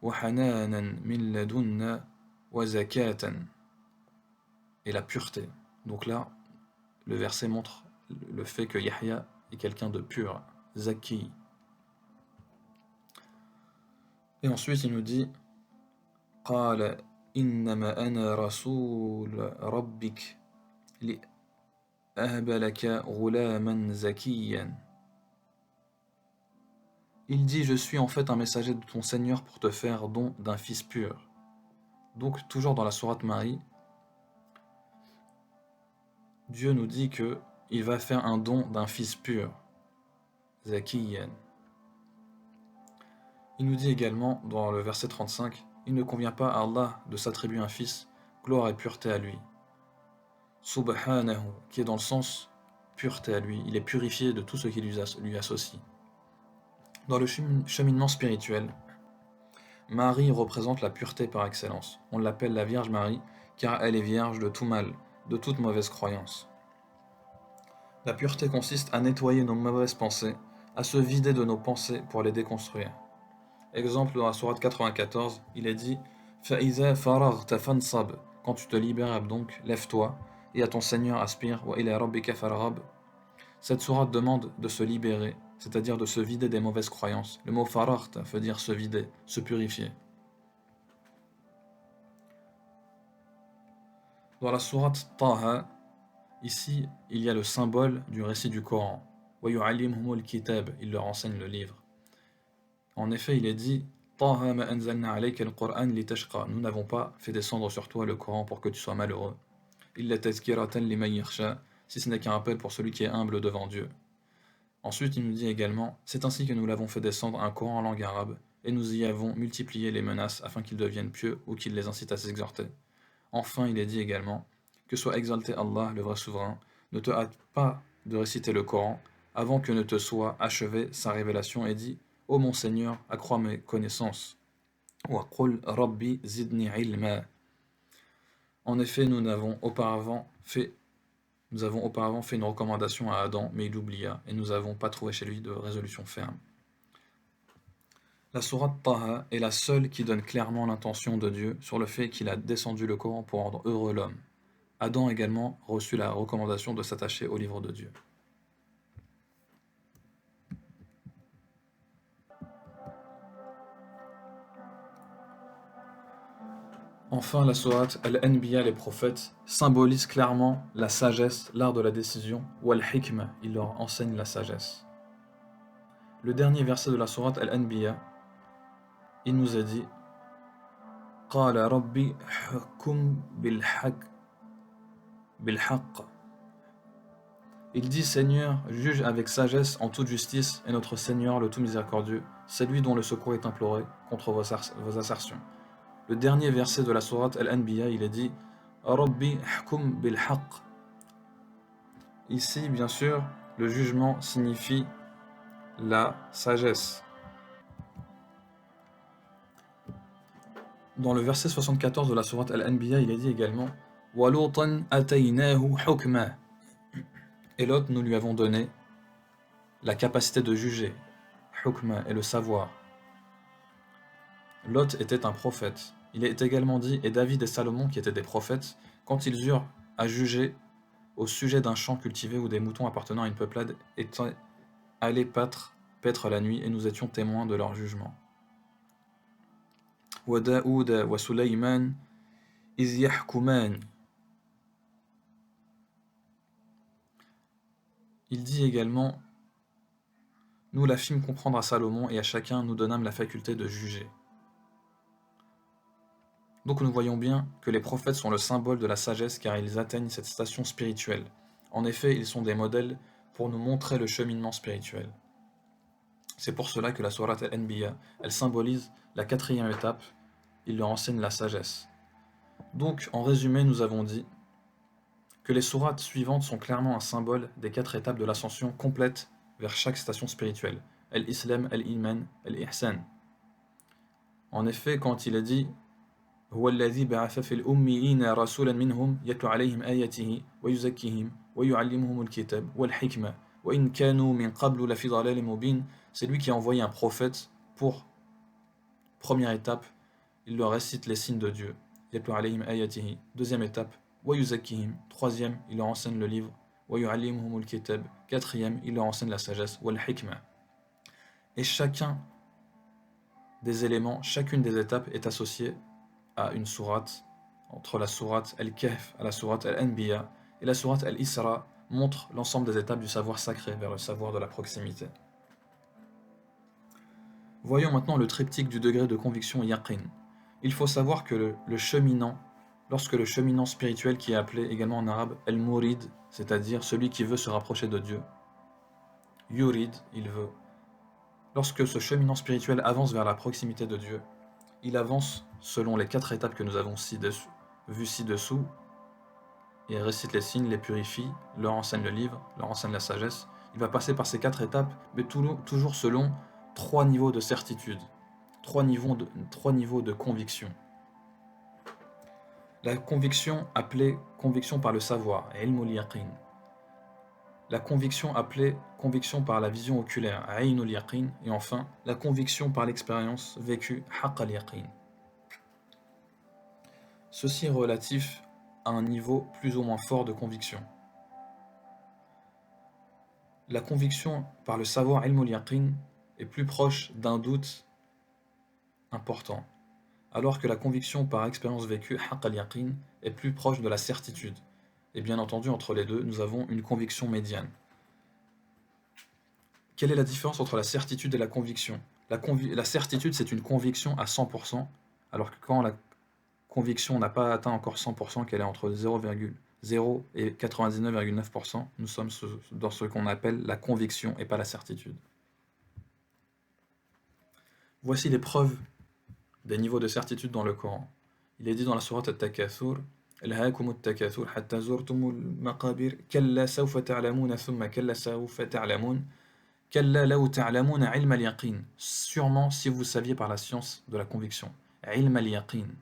وحنانا من لدنا وزكاة et la pureté. Donc là, le verset montre le fait que Yahya est quelqu'un de pur, Zaki. Et ensuite il nous dit قال إنما أنا رسول ربك لأهب لك غلاما زكيا. Il dit, je suis en fait un messager de ton Seigneur pour te faire don d'un fils pur. Donc, toujours dans la sourate Marie, Dieu nous dit que il va faire un don d'un fils pur, Zakiyan. Il nous dit également dans le verset 35, il ne convient pas à Allah de s'attribuer un fils, gloire et pureté à lui. Subhanahu, qui est dans le sens pureté à lui, il est purifié de tout ce qui lui associe. Dans le cheminement spirituel, Marie représente la pureté par excellence. On l'appelle la Vierge Marie car elle est vierge de tout mal, de toute mauvaise croyance. La pureté consiste à nettoyer nos mauvaises pensées, à se vider de nos pensées pour les déconstruire. Exemple dans la sourate 94, il est dit فَإِذَا فَرَغْتَ فَانْصَبْ. Quand tu te libères donc, lève-toi et à ton Seigneur aspire. وَإِلَى رَبِّكَ فَارْغَب. Cette sourate demande de se libérer, c'est-à-dire de se vider des mauvaises croyances. Le mot faragta veut dire se vider, se purifier. Dans la sourate Taha, ici, il y a le symbole du récit du Coran. وَيُعَلِّمْهُمُ الْكِتَابَ. Il leur enseigne le livre. En effet, il est dit Taha ma anzalna alayka al-Qur'an litashqa. Nous n'avons pas fait descendre sur toi le Coran pour que tu sois malheureux. Illa tazkiratan liman yakhsha. Si ce n'est qu'un rappel pour celui qui est humble devant Dieu. Ensuite, il nous dit également c'est ainsi que nous l'avons fait descendre un Coran en langue arabe, et nous y avons multiplié les menaces afin qu'ils deviennent pieux ou qu'ils les incitent à s'exhorter. Enfin, il est dit également que soit exalté Allah, le vrai souverain, ne te hâte pas de réciter le Coran avant que ne te soit achevée sa révélation et dit ô mon Seigneur, accrois mes connaissances. Wa qul rabbi zidni ilma. En effet, nous avons auparavant fait une recommandation à Adam, mais il oublia, et nous n'avons pas trouvé chez lui de résolution ferme. La sourate Taha est la seule qui donne clairement l'intention de Dieu sur le fait qu'il a descendu le Coran pour rendre heureux l'homme. Adam également reçut la recommandation de s'attacher au livre de Dieu. Enfin, la sourate Al-Anbiya, les prophètes, symbolise clairement la sagesse, l'art de la décision, ou Al-Hikmah, il leur enseigne la sagesse. Le dernier verset de la sourate Al-Anbiya, il nous a dit قال ربي حكم بالحق Il dit: Seigneur, juge avec sagesse en toute justice, et notre Seigneur, le tout miséricordieux, c'est lui dont le secours est imploré contre vos assertions. Le dernier verset de la sourate Al-Anbiya, il est dit: Rabbi hkum bil haqq. Ici, bien sûr, le jugement signifie la sagesse. Dans le verset 74 de la sourate Al-Anbiya, il est dit également: Wa Lutan ataynahu hukma. Et Lot, nous lui avons donné la capacité de juger, hukma, et le savoir. Lot était un prophète. Il est également dit, et David et Salomon, qui étaient des prophètes, quand ils eurent à juger au sujet d'un champ cultivé ou des moutons appartenant à une peuplade, étaient allés paître la nuit, et nous étions témoins de leur jugement. Wa Daoud wa Sulayman iz yahkuman. Il dit également: nous la fîmes comprendre à Salomon, et à chacun nous donnâmes la faculté de juger. Donc nous voyons bien que les prophètes sont le symbole de la sagesse, car ils atteignent cette station spirituelle. En effet, ils sont des modèles pour nous montrer le cheminement spirituel. C'est pour cela que la sourate Al-Anbiya, elle symbolise la 4e étape, il leur enseigne la sagesse. Donc, en résumé, nous avons dit que les sourates suivantes sont clairement un symbole des 4 étapes de l'ascension complète vers chaque station spirituelle. Al-Islam, Al-Iman, Al-Ihsan. En effet, quand il est dit هو الذي بعث في الأميين رسولا منهم يتلو عليهم آياته ويزكيهم ويعلمهم الكتاب والحكمة وإن كانوا من قبل لفي ضلال مبين. C'est lui qui a envoyé un prophète pour, première étape, il leur récite les signes de Dieu. يتلو عليهم آياته. Deuxième étape, ويزكيهم. Troisième, il leur enseigne le livre. ويعلمهم الكتاب. Quatrième, il leur enseigne la sagesse. والحكمة. Et chacun des éléments, chacune des étapes est associée à une sourate, entre la sourate Al-Kahf à la sourate Al-Anbiya, et la sourate Al-Isra montre l'ensemble des étapes du savoir sacré vers le savoir de la proximité. Voyons maintenant le triptyque du degré de conviction yaqin. Il faut savoir que le cheminant, lorsque le cheminant spirituel, qui est appelé également en arabe Al-Murid, c'est-à-dire celui qui veut se rapprocher de Dieu, Yurid, il veut. Lorsque ce cheminant spirituel avance vers la proximité de Dieu, il avance selon les 4 étapes que nous avons vues ci-dessous, et récite les signes, les purifie, leur enseigne le livre, leur enseigne la sagesse. Il va passer par ces 4 étapes, mais toujours selon 3 niveaux de certitude, 3 niveaux de conviction. La conviction appelée conviction par le savoir, ilmul yaqin. La conviction appelée conviction par la vision oculaire, aynul yaqin. Et enfin, la conviction par l'expérience vécue, haqq al-yaqin. Ceci est relatif à un niveau plus ou moins fort de conviction. La conviction par le savoir, ilmul yaqin, est plus proche d'un doute important, alors que la conviction par expérience vécue, haqq al-yaqin, est plus proche de la certitude. Et bien entendu, entre les deux, nous avons une conviction médiane. Quelle est la différence entre la certitude et la conviction ? La certitude, c'est une conviction à 100%, alors que quand la conviction n'a pas atteint encore 100%, qu'elle est entre 0,0 et 99,9%, nous sommes dans ce qu'on appelle la conviction et pas la certitude. Voici les preuves des niveaux de certitude dans le Coran. Il est dit dans la sourate At-Takathur: ألهاكم التكاثر حتى زرتم المقابر كلا سوف تعلمون ثم كلا سوف تعلمون كلا لو تعلمون علم اليقين. Sûrement si vous saviez par la science de la conviction. علم اليقين.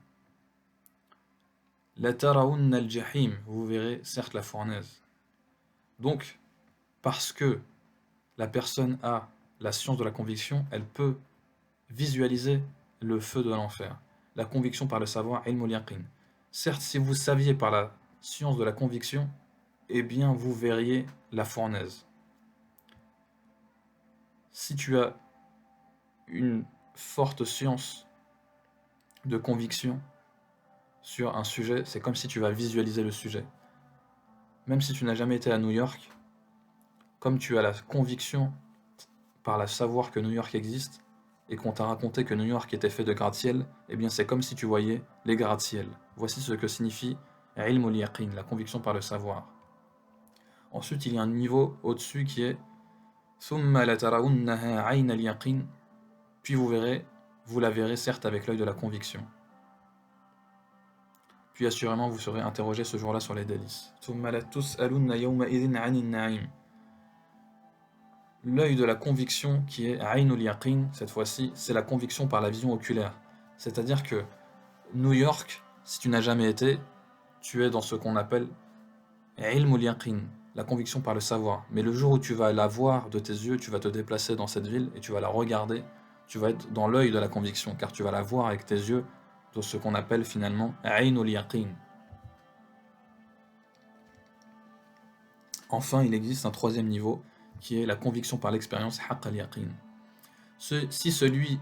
لترون الجحيم. Vous verrez certes la fournaise. Donc, parce que la personne a la science de la conviction, elle peut visualiser le feu de l'enfer. La conviction par le savoir, ilmul yaqin. Certes, si vous saviez par la science de la conviction, eh bien vous verriez la fournaise. Si tu as une forte science de conviction sur un sujet, c'est comme si tu vas visualiser le sujet. Même si tu n'as jamais été à New York, comme tu as la conviction par le savoir que New York existe, et qu'on t'a raconté que New York était fait de gratte-ciel, eh bien c'est comme si tu voyais les gratte-ciel. Voici ce que signifie ilmul yaqin, la conviction par le savoir. Ensuite, il y a un niveau au-dessus qui est ثُمَّ لَتَرَوُنَّهَا عَيْنَ الْيَقِينِ. Puis vous la verrez certes avec l'œil de la conviction. Puis assurément vous serez interrogé ce jour-là sur les délices. ثُمَّ لَتُسْأَلُنَّ يَوْمَئِذٍ عَنِ النَّعِيمِ. L'œil de la conviction qui est Aynul Yaqin, cette fois-ci, c'est la conviction par la vision oculaire. C'est-à-dire que New York, si tu n'as jamais été, tu es dans ce qu'on appelle Ilmul Yaqin, la conviction par le savoir. Mais le jour où tu vas la voir de tes yeux, tu vas te déplacer dans cette ville et tu vas la regarder, tu vas être dans l'œil de la conviction, car tu vas la voir avec tes yeux, de ce qu'on appelle finalement Aynul Yaqin. Enfin, il existe un troisième niveau, qui est la conviction par l'expérience Haqq al-Yaqin. Si celui,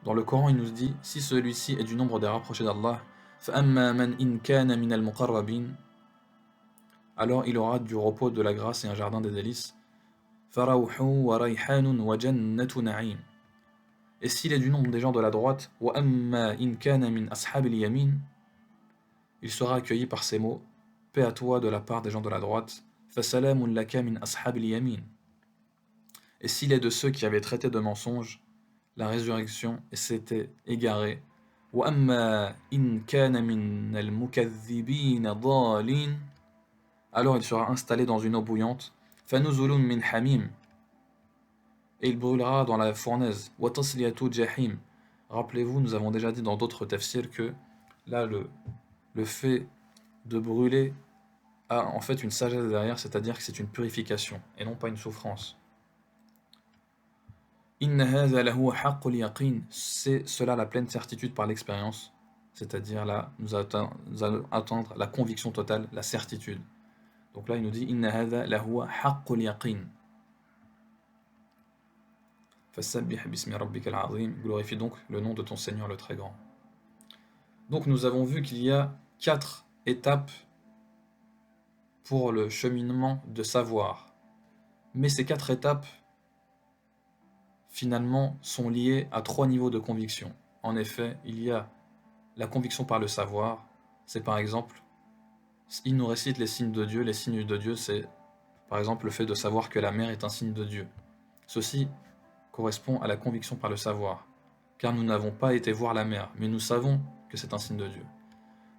dans le Coran, il nous dit, si celui-ci est du nombre des rapprochés d'Allah, فَأَمَّا مَنْ إِنْ كَانَ مِنَ الْمُقَرَّبِينَ, alors il aura du repos, de la grâce et un jardin des délices. فَرَوْحٌ وَرَيْحَانٌ وَجَنَّةُ نَعِيمٍ. Et s'il est du nombre des gens de la droite, وَأَمَّا إِنْ كَانَ مِنْ أَصْحَابِ الْيَمِينَ, il sera accueilli par ces mots, paix à toi de la part des gens de la droite, فَسَلَامٌ لَكَ مِنْ أَصْحَابِ الْيَمِينَ. Et s'il est de ceux qui avaient traité de mensonges la résurrection et s'était égaré, وَأَمَّا إِنْ كَانَ مِنَ الْمُكَذِّبِينَ ضَالِينَ, alors il sera installé dans une eau bouillante, فَنُزُلٌ مِنْ حَمِيمٍ, et il brûlera dans la fournaise, وَتَصْلِيَةُ جَحِيمٍ. Rappelez-vous, nous avons déjà dit dans d'autres tafsirs que là, le fait de brûler a en fait une sagesse derrière, c'est-à-dire que c'est une purification, et non pas une souffrance. إِنَّ هَذَا لَهُوَ حَقُّ الْيَقِينِ, c'est cela la pleine certitude par l'expérience, c'est-à-dire là, nous allons atteindre la conviction totale, la certitude. Donc là, il nous dit إِنَّ هَذَا لَهُوَ حَقُّ الْيَقِينِ. فَسَبِّحْ بِاسْمِ رَبِّكَ الْعَظِيمِ, glorifie donc le nom de ton Seigneur le très grand. Donc nous avons vu qu'il y a 4 étapes pour le cheminement de savoir. Mais ces 4 étapes, finalement, sont liées à 3 niveaux de conviction. En effet, il y a la conviction par le savoir, c'est par exemple, il nous récite les signes de Dieu. Les signes de Dieu, c'est par exemple le fait de savoir que la mer est un signe de Dieu. Ceci correspond à la conviction par le savoir, car nous n'avons pas été voir la mer, mais nous savons que c'est un signe de Dieu.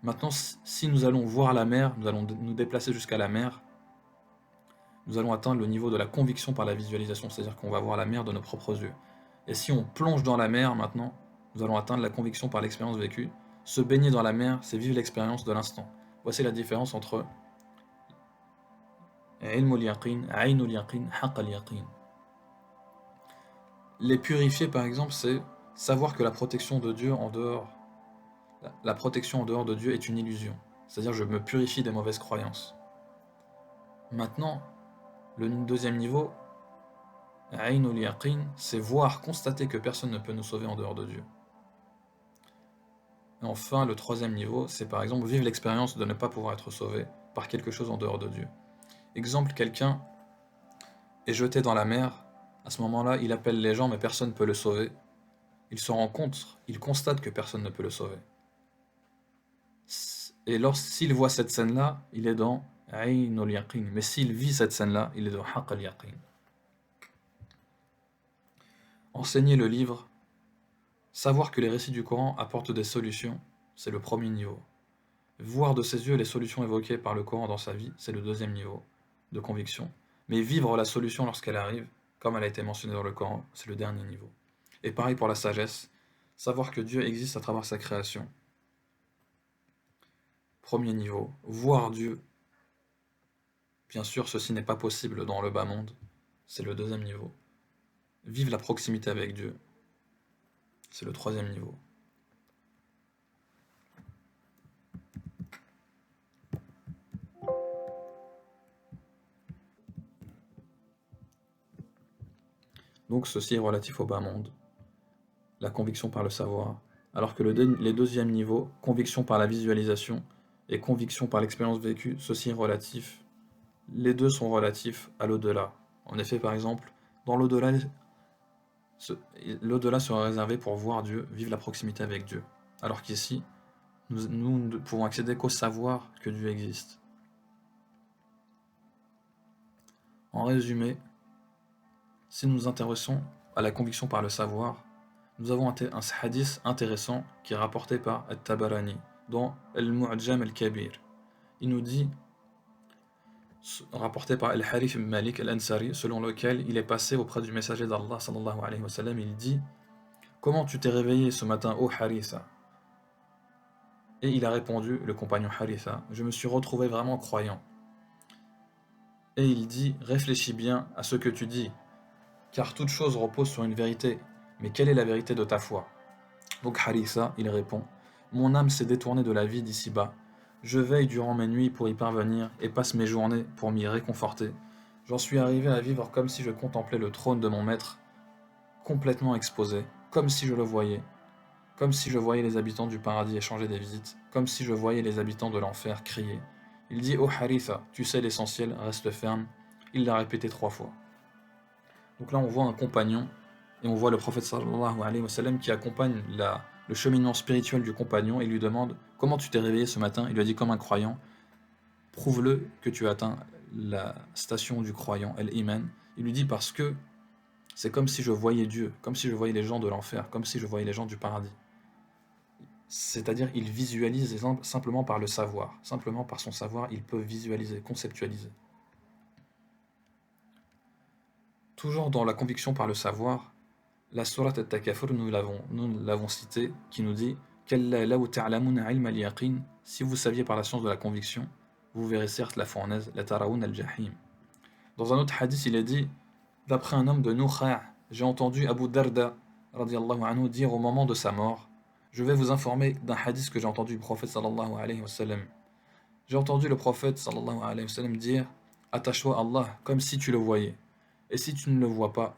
Maintenant, si nous allons voir la mer, nous allons nous déplacer jusqu'à la mer, nous allons atteindre le niveau de la conviction par la visualisation, c'est-à-dire qu'on va voir la mer de nos propres yeux. Et si on plonge dans la mer maintenant, nous allons atteindre la conviction par l'expérience vécue. Se baigner dans la mer, c'est vivre l'expérience de l'instant. Voici la différence entre ilmul yaqin, aynul yaqin, haqq al yaqin. Les purifier, par exemple, c'est savoir que la protection de Dieu en dehors, la protection en dehors de Dieu est une illusion. C'est-à-dire je me purifie des mauvaises croyances. Maintenant, le deuxième niveau, Aynul Yaqin, c'est voir, constater que personne ne peut nous sauver en dehors de Dieu. Et enfin, le troisième niveau, c'est par exemple vivre l'expérience de ne pas pouvoir être sauvé par quelque chose en dehors de Dieu. Exemple, quelqu'un est jeté dans la mer, à ce moment-là, il appelle les gens, mais personne ne peut le sauver. Il se rend compte, il constate que personne ne peut le sauver. Et s'il voit cette scène-là, il est dans Aynul Yaqin. Mais s'il vit cette scène-là, il est dans Haqq al-Yaqin. Enseigner le livre, savoir que les récits du Coran apportent des solutions, c'est le premier niveau. Voir de ses yeux les solutions évoquées par le Coran dans sa vie, c'est le deuxième niveau de conviction. Mais vivre la solution lorsqu'elle arrive, comme elle a été mentionnée dans le Coran, c'est le dernier niveau. Et pareil pour la sagesse, savoir que Dieu existe à travers sa création. Premier niveau, voir Dieu. Bien sûr, ceci n'est pas possible dans le bas monde, c'est le deuxième niveau. Vivre la proximité avec Dieu, c'est le troisième niveau. Donc ceci est relatif au bas monde, la conviction par le savoir, alors que les deuxièmes niveaux, conviction par la visualisation et conviction par l'expérience vécue, ceci est relatif. Les deux sont relatifs à l'au-delà. En effet, par exemple, dans l'au-delà, l'au-delà sera réservé pour voir Dieu, vivre la proximité avec Dieu. Alors qu'ici, nous ne pouvons accéder qu'au savoir que Dieu existe. En résumé, si nous nous intéressons à la conviction par le savoir, nous avons un hadith intéressant qui est rapporté par At-Tabarani dans Al-Mu'jam al-Kabir. Il nous dit, rapporté par Al-Harith ibn Malik al-Ansari, selon lequel il est passé auprès du messager d'Allah sallallahu alayhi wa sallam, il dit: comment tu t'es réveillé ce matin, ô Haritha? Et il a répondu, le compagnon Haritha: je me suis retrouvé vraiment croyant. Et il dit: réfléchis bien à ce que tu dis, car toute chose repose sur une vérité. Mais quelle est la vérité de ta foi? Donc Haritha, il répond: mon âme s'est détournée de la vie d'ici-bas. Je veille durant mes nuits pour y parvenir et passe mes journées pour m'y réconforter. J'en suis arrivé à vivre comme si je contemplais le trône de mon maître, complètement exposé, comme si je le voyais, comme si je voyais les habitants du paradis échanger des visites, comme si je voyais les habitants de l'enfer crier. Il dit: oh Haritha, tu sais l'essentiel, reste ferme. Il l'a répété 3 fois. Donc là on voit un compagnon, et on voit le prophète sallallahu alayhi wa sallam qui accompagne le cheminement spirituel du compagnon et lui demande: comment tu t'es réveillé ce matin? Il lui a dit: comme un croyant. Prouve-le que tu as atteint la station du croyant, Al-Iman. Il lui dit: parce que c'est comme si je voyais Dieu, comme si je voyais les gens de l'enfer, comme si je voyais les gens du paradis. C'est-à-dire, il visualise simplement par le savoir. Simplement par son savoir, il peut visualiser, conceptualiser. Toujours dans la conviction par le savoir, la sourate At-Takafur, nous l'avons citée, qui nous dit: si vous saviez par la science de la conviction, vous verrez certes la fournaise, la taraoun al-jahim. Dans un autre hadith, il est dit, d'après un homme de Nukha', j'ai entendu Abu Darda radiyallahu anhu dire au moment de sa mort: je vais vous informer d'un hadith que j'ai entendu du prophète sallallahu alayhi wa sallam. J'ai entendu le prophète sallallahu alayhi wa sallam dire: attache-toi à Allah comme si tu le voyais. Et si tu ne le vois pas,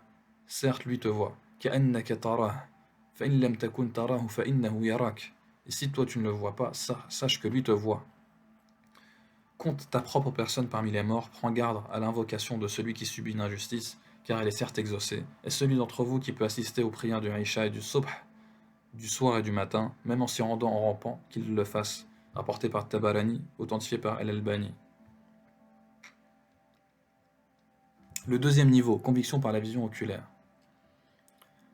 certes lui te voit. كأنك تراه فإن لم تكن تراه فإنه يراك. Et si toi tu ne le vois pas, sache que lui te voit. Compte ta propre personne parmi les morts, prends garde à l'invocation de celui qui subit une injustice, car elle est certes exaucée. Et celui d'entre vous qui peut assister aux prières du Aïcha et du Subh, du soir et du matin, même en s'y rendant en rampant, qu'il le fasse. Rapporté par Tabarani, authentifié par Al-Albani. Le deuxième niveau, conviction par la vision oculaire.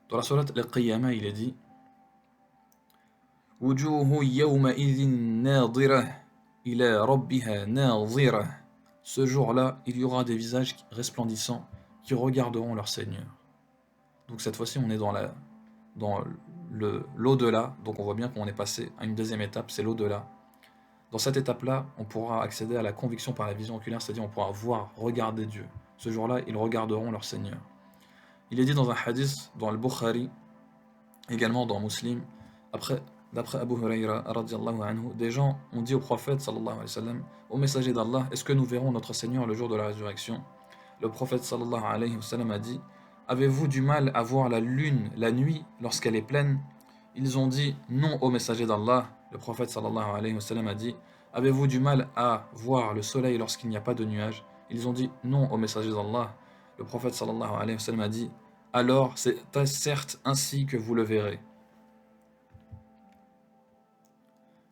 Dans la sourate Al-Qiyamah, il est dit: Wujuhu yawma idhin nadira ila rabbiha nadira. Ce jour-là, il y aura des visages resplendissants qui regarderont leur Seigneur. Donc cette fois-ci, on est dans l'au-delà. Donc on voit bien qu'on est passé à une deuxième étape, c'est l'au-delà. Dans cette étape-là, on pourra accéder à la conviction par la vision oculaire, c'est-à-dire on pourra voir, regarder Dieu. Ce jour-là, ils regarderont leur Seigneur. Il est dit dans un hadith, dans le Bukhari, également dans Muslim, d'après Abu Huraira radiyallahu anhu, des gens ont dit au prophète sallallahu alayhi wa sallam: au messager d'Allah, est-ce que nous verrons notre Seigneur le jour de la résurrection? Le prophète sallallahu alayhi wa sallam a dit: avez-vous du mal à voir la lune la nuit lorsqu'elle est pleine? Ils ont dit: non, au messager d'Allah. Le prophète sallallahu alayhi wa sallam a dit: avez-vous du mal à voir le soleil lorsqu'il n'y a pas de nuages? Ils ont dit: non, au messager d'Allah. Le prophète sallallahu alayhi wa sallam a dit: alors c'est certes ainsi que vous le verrez.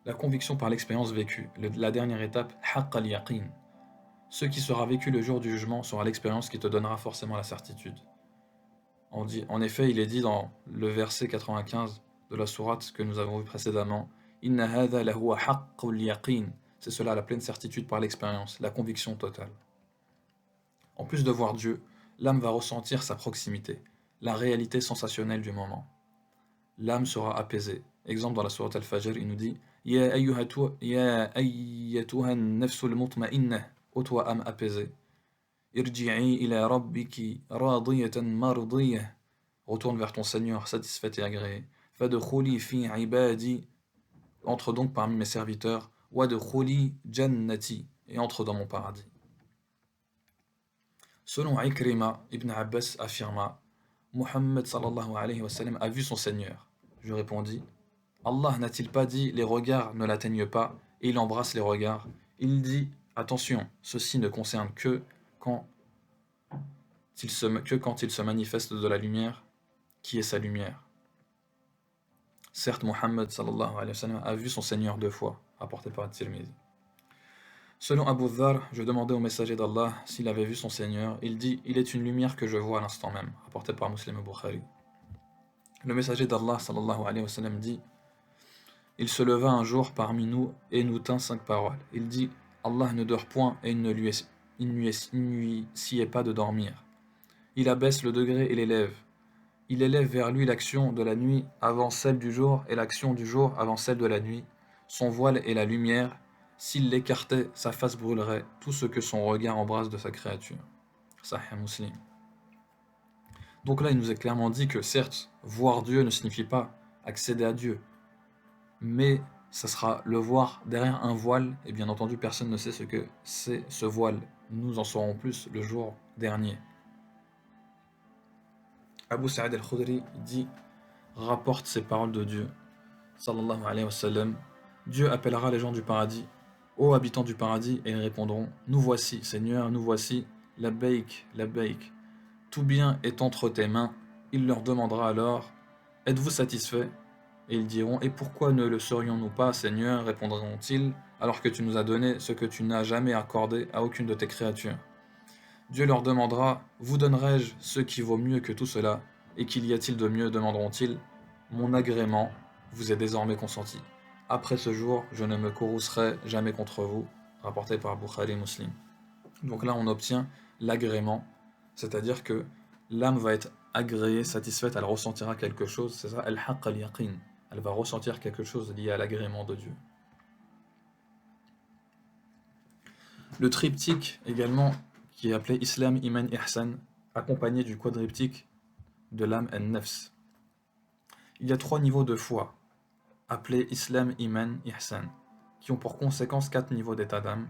La conviction par l'expérience vécue, la dernière étape, haqq al-yaqin. Ce qui sera vécu le jour du jugement sera l'expérience qui te donnera forcément la certitude. En effet, il est dit dans le verset 95 de la sourate que nous avons vu précédemment: Inna hadha lahuwa haqqul yaqin. C'est cela la pleine certitude par l'expérience, la conviction totale. En plus de voir Dieu, l'âme va ressentir sa proximité, la réalité sensationnelle du moment. L'âme sera apaisée. Exemple dans la sourate Al-Fajr, il nous dit: Ya ayyatuha an-nafsul mutma'innah, ô toi âme apaisée. Irji'i ila rabbiki radiyatan mardiyah. Retourne vers ton Seigneur, satisfaite et agréée. Fadkhuli fi ibadi. Entre donc parmi mes serviteurs. Wadkhuli jannati. Et entre dans mon paradis. Selon Ikrima, Ibn Abbas affirma: Muhammad sallallahu alayhi wa sallam a vu son Seigneur. Je répondis: Allah n'a-t-il pas dit: les regards ne l'atteignent pas, et il embrasse les regards? Il dit: attention, ceci ne concerne que quand il se manifeste de la lumière, qui est sa lumière. Certes, Muhammad sallallahu alayhi wa sallam a vu son Seigneur 2 fois, rapporté par At-Tirmidhi. Selon Abu Dharr, je demandais au messager d'Allah s'il avait vu son Seigneur. Il dit, il est une lumière que je vois à l'instant même, rapporté par Muslim et Bukhari. Le messager d'Allah sallallahu alayhi wa sallam dit, il se leva un jour parmi nous et nous tint 5 paroles. Il dit, Allah ne dort point et il ne lui sied pas de dormir. Il abaisse le degré et l'élève. Il élève vers lui l'action de la nuit avant celle du jour et l'action du jour avant celle de la nuit. Son voile est la lumière. S'il l'écartait, sa face brûlerait tout ce que son regard embrasse de sa créature. Sahih Muslim. Donc là, il nous est clairement dit que certes, voir Dieu ne signifie pas accéder à Dieu, mais ça sera le voir derrière un voile, et bien entendu, personne ne sait ce que c'est ce voile. Nous en saurons plus le jour dernier. Abu Sa'id al-Khudri dit, rapporte ces paroles de Dieu, sallallahu alayhi wa sallam, Dieu appellera les gens du paradis, ô habitants du paradis, et ils répondront, nous voici, Seigneur, nous voici, labbaik, labbaik, tout bien est entre tes mains. Il leur demandera alors, êtes-vous satisfaits? Et ils diront, et pourquoi ne le serions-nous pas, Seigneur, répondront-ils, alors que tu nous as donné ce que tu n'as jamais accordé à aucune de tes créatures. Dieu leur demandera, vous donnerai-je ce qui vaut mieux que tout cela? Et qu'il y a-t-il de mieux, demanderont-ils? Mon agrément vous est désormais consenti. Après ce jour, je ne me courroucerai jamais contre vous, rapporté par Bukhari et Muslim. Donc là, on obtient l'agrément, c'est-à-dire que l'âme va être agréée, satisfaite, elle ressentira quelque chose, c'est ça, al-haqq al-yaqin, elle va ressentir quelque chose lié à l'agrément de Dieu. Le triptyque également, qui est appelé Islam, Iman, Ihsan, accompagné du quadriptyque de l'âme an-nafs. Il y a 3 niveaux de foi, appelés Islam, Iman, Ihsan, qui ont pour conséquence 4 niveaux d'état d'âme.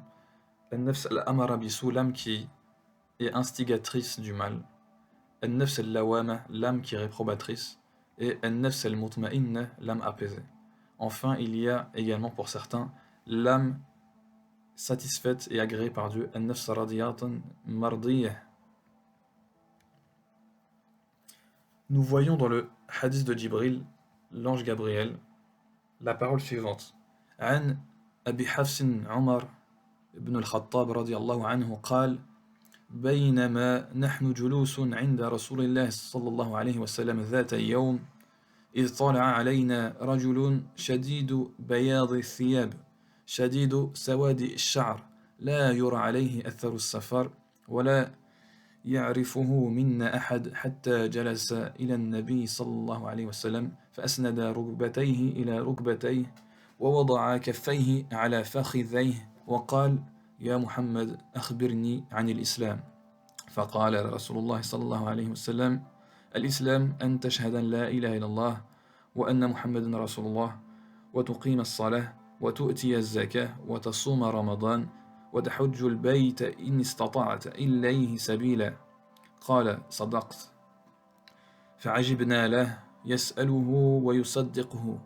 An-nafs al-amara bisu, l'âme qui est instigatrice du mal. An-nafs al-lawama, l'âme qui est réprobatrice. Et An-nafs al-mutma'inna, l'âme apaisée. Enfin, il y a également pour certains l'âme satisfaite et agréée par Dieu. An-nafs radiyatan mardiyah. Nous voyons dans le hadith de Jibril, l'ange Gabriel, la parole suivante. An Abi Hafsin Omar ibn al-Khattab radiyallahu anhu قال بينما نحن جلوس عند رسول الله صلى الله عليه وسلم ذات يوم إذ طلع علينا رجل شديد بياض الثياب شديد سواد الشعر لا يرى عليه أثر السفر ولا يعرفه منا أحد حتى جلس إلى النبي صلى الله عليه وسلم فأسند ركبتيه إلى ركبتيه ووضع كفيه على فخذيه وقال يا محمد أخبرني عن الإسلام فقال رسول الله صلى الله عليه وسلم الإسلام أن تشهد أن لا إله إلا الله وأن محمد رسول الله وتقيم الصلاة وتؤتي الزكاة وتصوم رمضان وتحج البيت إن استطعت إليه سبيلا قال صدقت فعجبنا له يسأله ويصدقه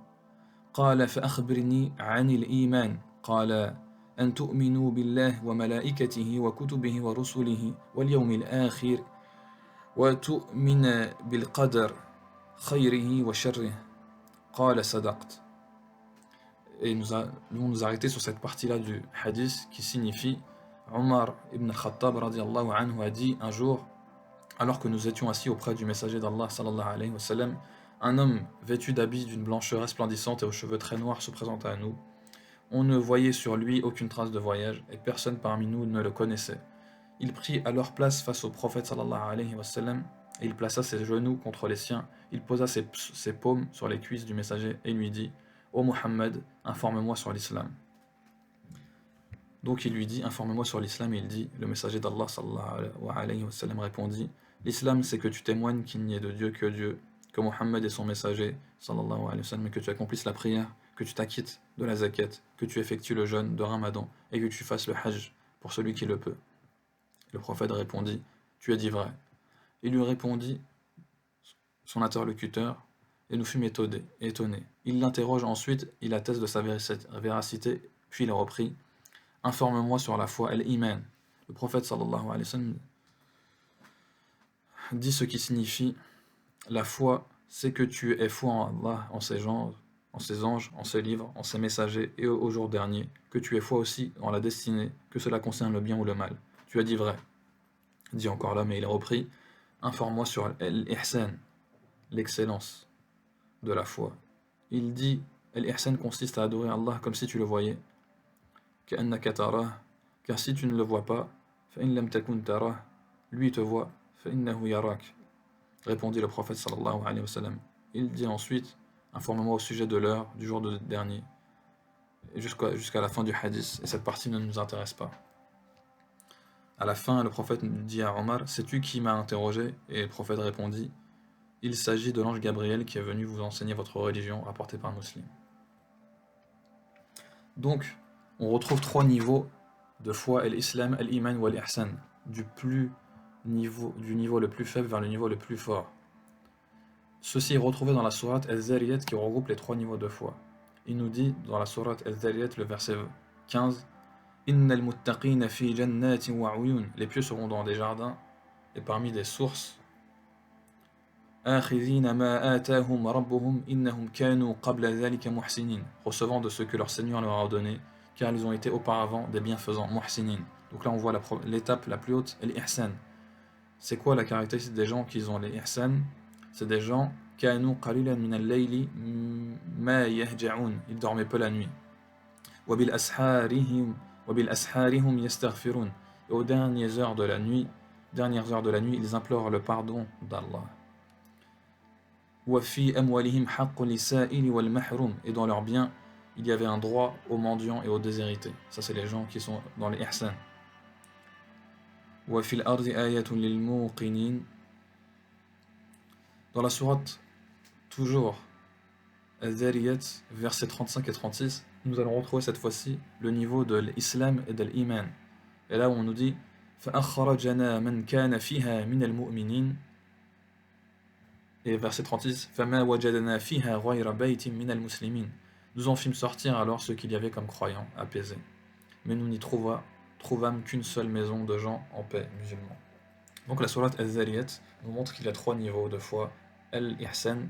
قال فأخبرني عن الإيمان قال أن تؤمنوا بالله وملائكته وكتبه ورسله واليوم الآخر وتؤمن بالقدر خيره وشره قال صدقت. Et nous allons nous arrêter sur cette partie-là du hadith qui signifie Omar ibn al-Khattab radiallahu anhu a dit un jour, alors que nous étions assis auprès du messager d'Allah sallallahu alayhi wa sallam, un homme vêtu d'habits d'une blancheur resplendissante et aux cheveux très noirs se présenta à nous. On ne voyait sur lui aucune trace de voyage et personne parmi nous ne le connaissait. Il prit à leur place face au prophète sallallahu alayhi wa sallam et il plaça ses genoux contre les siens. Il posa ses paumes sur les cuisses du messager et lui dit « Ô Muhammad, informe-moi sur l'islam. » Donc il lui dit « Informe-moi sur l'islam » et il dit, le messager d'Allah sallallahu alayhi wa sallam répondit « L'islam c'est que tu témoignes qu'il n'y ait de Dieu que Dieu, que Muhammad est son messager sallallahu alayhi wa sallam et que tu accomplisses la prière, que tu t'acquittes de la zakat, que tu effectues le jeûne de Ramadan et que tu fasses le hajj pour celui qui le peut. » Le prophète répondit « Tu as dit vrai. » Il lui répondit son interlocuteur et nous fûmes étonnés. Il l'interroge ensuite, il atteste de sa véracité, puis il reprit « Informe-moi sur la foi, al-iman. » Le prophète sallallahu alayhi wa sallam dit ce qui signifie la foi, c'est que tu aies foi en Allah, en ses gens, en ses anges, en ses livres, en ses messagers et au jour dernier, que tu aies foi aussi en la destinée, que cela concerne le bien ou le mal. Tu as dit vrai. Dit encore là, mais il a repris, informe-moi sur l'ihsan, l'excellence de la foi. Il dit, l'ihsan consiste à adorer Allah comme si tu le voyais, كأنك تراه, car si tu ne le vois pas, فإن لم تكن تراه, lui te voit, فإنه يراك, répondit le prophète sallallahu alayhi wa sallam. Il dit ensuite, informe-moi au sujet de l'heure du jour de dernier, jusqu'à la fin du hadith, et cette partie ne nous intéresse pas. À la fin, le prophète dit à Omar, sais-tu qui m'a interrogé? Et le prophète répondit, il s'agit de l'ange Gabriel qui est venu vous enseigner votre religion, rapportée par un musulman. Donc, on retrouve trois niveaux de foi, l'islam, l'iman ou l'ihsan, du niveau le plus faible vers le niveau le plus fort. Ceci est retrouvé dans la sourate Al-Zariyat qui regroupe les trois niveaux de foi. Il nous dit dans la sourate Al-Zariyat, le verset 15, Innal muttaqina fi jannatin wa uyun, les pieux seront dans des jardins et parmi des sources. Akhidhina ma atahum rabbuhum innahum kanu qabla dhalika muhsinin, recevant de ce que leur Seigneur leur a donné, car ils ont été auparavant des bienfaisants, muhsinin. Donc là on voit l'étape la plus haute, l'ihsan. C'est quoi la caractéristique des gens qui ont les ihsan? C'est des gens kanu qalilan min al-layli ma yahja'un, ils dormaient peu la nuit. Wa bil asharihum yastaghfirun, et aux dernières heures de la nuit, ils implorent le pardon d'Allah. Wa fi amwalihim haqqun lis-sa'ili wal mahrum, et dans leurs biens, il y avait un droit aux mendiants et aux déshérités. Ça c'est les gens qui sont dans les ihsan. Wa fil ardi ayatun lil muqinin. Dans la sourate, toujours, Al-Dhariyat, versets 35 et 36, nous allons retrouver cette fois-ci le niveau de l'islam et de l'iman. Et là où on nous dit فَأَخْرَجَنَا مَنْ كَانَ فِيهَا مِنَ الْمُؤْمِنِينَ, et verset 36, فَمَا وَجَدْنَا فِيهَا غَيْرَ بَيْتٍ مِنَ الْمُسْلِمِينَ, nous en fîmes sortir alors ce qu'il y avait comme croyants apaisés. Mais nous n'y trouvâmes qu'une seule maison de gens en paix, musulmans. Donc la sourate Al-Dhariyat nous montre qu'il y a trois niveaux de foi, al-ihsan,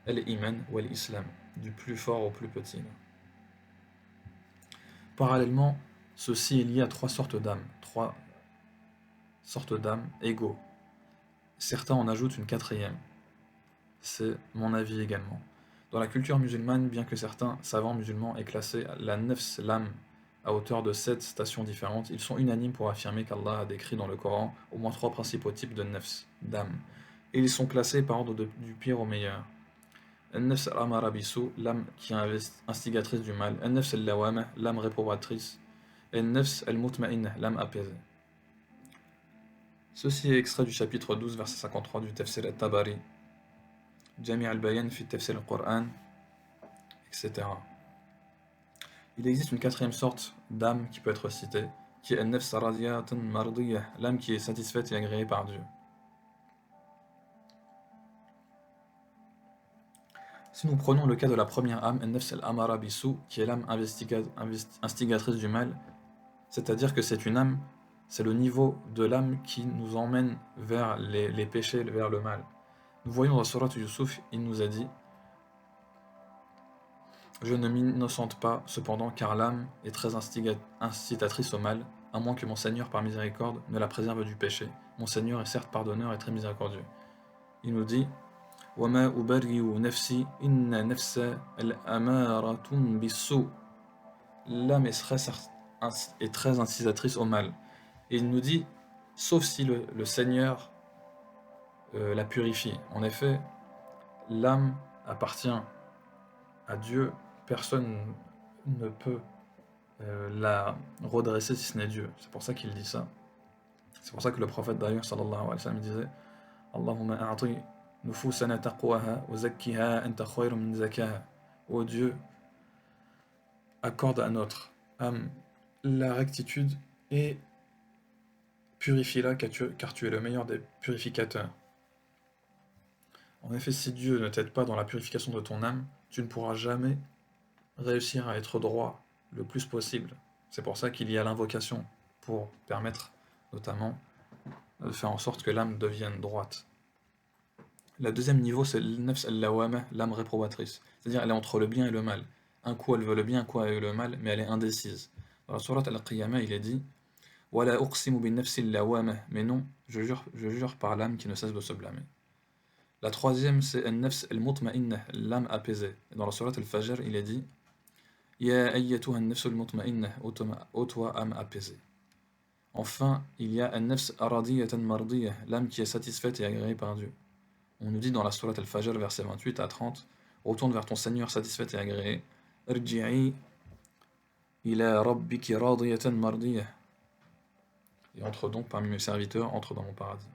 al-iman ou al-islam, du plus fort au plus petit. Parallèlement, ceci est lié à trois sortes d'âmes égaux. Certains en ajoutent une quatrième. C'est mon avis également. Dans la culture musulmane, bien que certains savants musulmans aient classé la nafs, l'âme, à hauteur de 7 stations différentes, ils sont unanimes pour affirmer qu'Allah a décrit dans le Coran au moins trois principaux types de nafs, d'âme. Et ils sont classés par ordre du pire au meilleur. Al-nafs al-amara bisu, l'âme qui est instigatrice du mal. Al-nafs al-lawama, l'âme réprobatrice. Et al-nafs al-mutma'inna, l'âme apaisée. Ceci est extrait du chapitre 12, verset 53 du Tafsir al-Tabari, Jami' al-Bayan fi Tafsir al-Qur'an, etc. Il existe une quatrième sorte d'âme qui peut être citée, qui est al-nafs radiyatan mardiyah, l'âme qui est satisfaite et agréée par Dieu. Si nous prenons le cas de la première âme, al-nafs al-amara bisu, qui est l'âme instigatrice du mal, c'est-à-dire que c'est une âme, c'est le niveau de l'âme qui nous emmène vers les péchés, vers le mal. Nous voyons dans la sourate Yusuf, il nous a dit « Je ne m'innocente pas, cependant, car l'âme est très incitatrice au mal, à moins que mon Seigneur, par miséricorde, ne la préserve du péché. Mon Seigneur est certes pardonneur et très miséricordieux. » Il nous dit « وَمَا أُبَرِّئُ نَفْسِي إِنَّ نَفْسَ الْأَمَارَةٌ بِالسُّوءِ » L'âme est très incitatrice au mal. Et il nous dit, sauf si le Seigneur la purifie. En effet, l'âme appartient à Dieu, personne ne peut la redresser si ce n'est Dieu. C'est pour ça qu'il dit ça. C'est pour ça que le prophète d'ailleurs, sallallahu alayhi wa sallam, disait Allahumma a'ti nufusana taqwaha wa zakkiha anta khayru min zakaha. Ô Dieu, accorde à notre âme la rectitude et purifie-la car tu es le meilleur des purificateurs. En effet, si Dieu ne t'aide pas dans la purification de ton âme, tu ne pourras jamais réussir à être droit le plus possible. C'est pour ça qu'il y a l'invocation, pour permettre notamment de faire en sorte que l'âme devienne droite. La deuxième niveau, c'est le nafs al-lawama, l'âme réprobatrice. C'est-à-dire, elle est entre le bien et le mal. Un coup, elle veut le bien, un coup, elle veut le mal, mais elle est indécise. Dans la sourate al-Qiyamah, il est dit Wala uqsimu bin nafsi al-lawama. Mais non, je jure par l'âme qui ne cesse de se blâmer. La troisième, c'est al-nafs al-mutma'inna, l'âme apaisée. Dans la sourate al-Fajr, il est dit Ya ayyatuha an-nafs al-mutma'inna, ô toi, âme apaisée. Enfin, il y a an-nafs aradiyatan mardiyah, l'âme qui est satisfaite et agréée par Dieu. On nous dit dans la sourate Al-Fajr, versets 28 à 30, retourne vers ton Seigneur satisfait et agréé. Irji'i ila rabbiki radiyatan mardiyah. Et entre donc parmi mes serviteurs, entre dans mon paradis.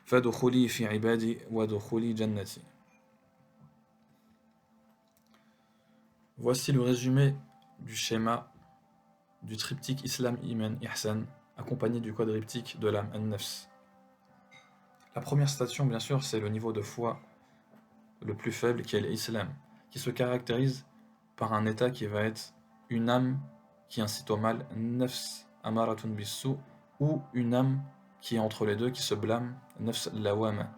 Fadkhuli fi ibadi wadkhuli jannati. Voici le résumé du schéma du triptyque Islam, Iman, Ihsan, accompagné du quadriptyque de l'âme, An-Nafs. La première station, bien sûr, c'est le niveau de foi le plus faible, qui est l'Islam, qui se caractérise par un état qui va être une âme qui incite au mal, nafs amaratun bissou, ou une âme qui est entre les deux, qui se blâme, nafs lawama.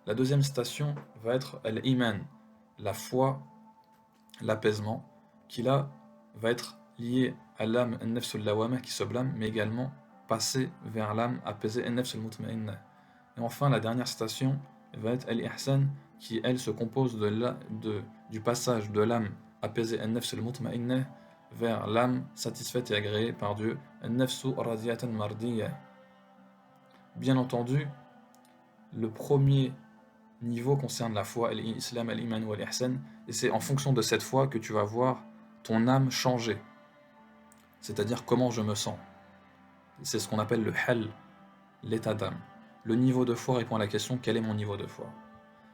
La deuxième station va être l'iman, la foi, l'apaisement, qui là va être lié à l'âme nafs lawama qui se blâme, mais également passer vers l'âme apaisée, nafs al-mutma'inna. Et enfin, la dernière station va être al-ihsan, qui elle se compose du passage de l'âme apaisée an-nafs al-mutma'inna vers l'âme satisfaite et agréée par Dieu, an-nafsu radiyatan mardiyya. Bien entendu, le premier niveau concerne la foi, l'islam, al-iman ou al-ihsan, et c'est en fonction de cette foi que tu vas voir ton âme changer, c'est-à-dire comment je me sens. C'est ce qu'on appelle le hal, l'état d'âme. Le niveau de foi répond à la question quel est mon niveau de foi.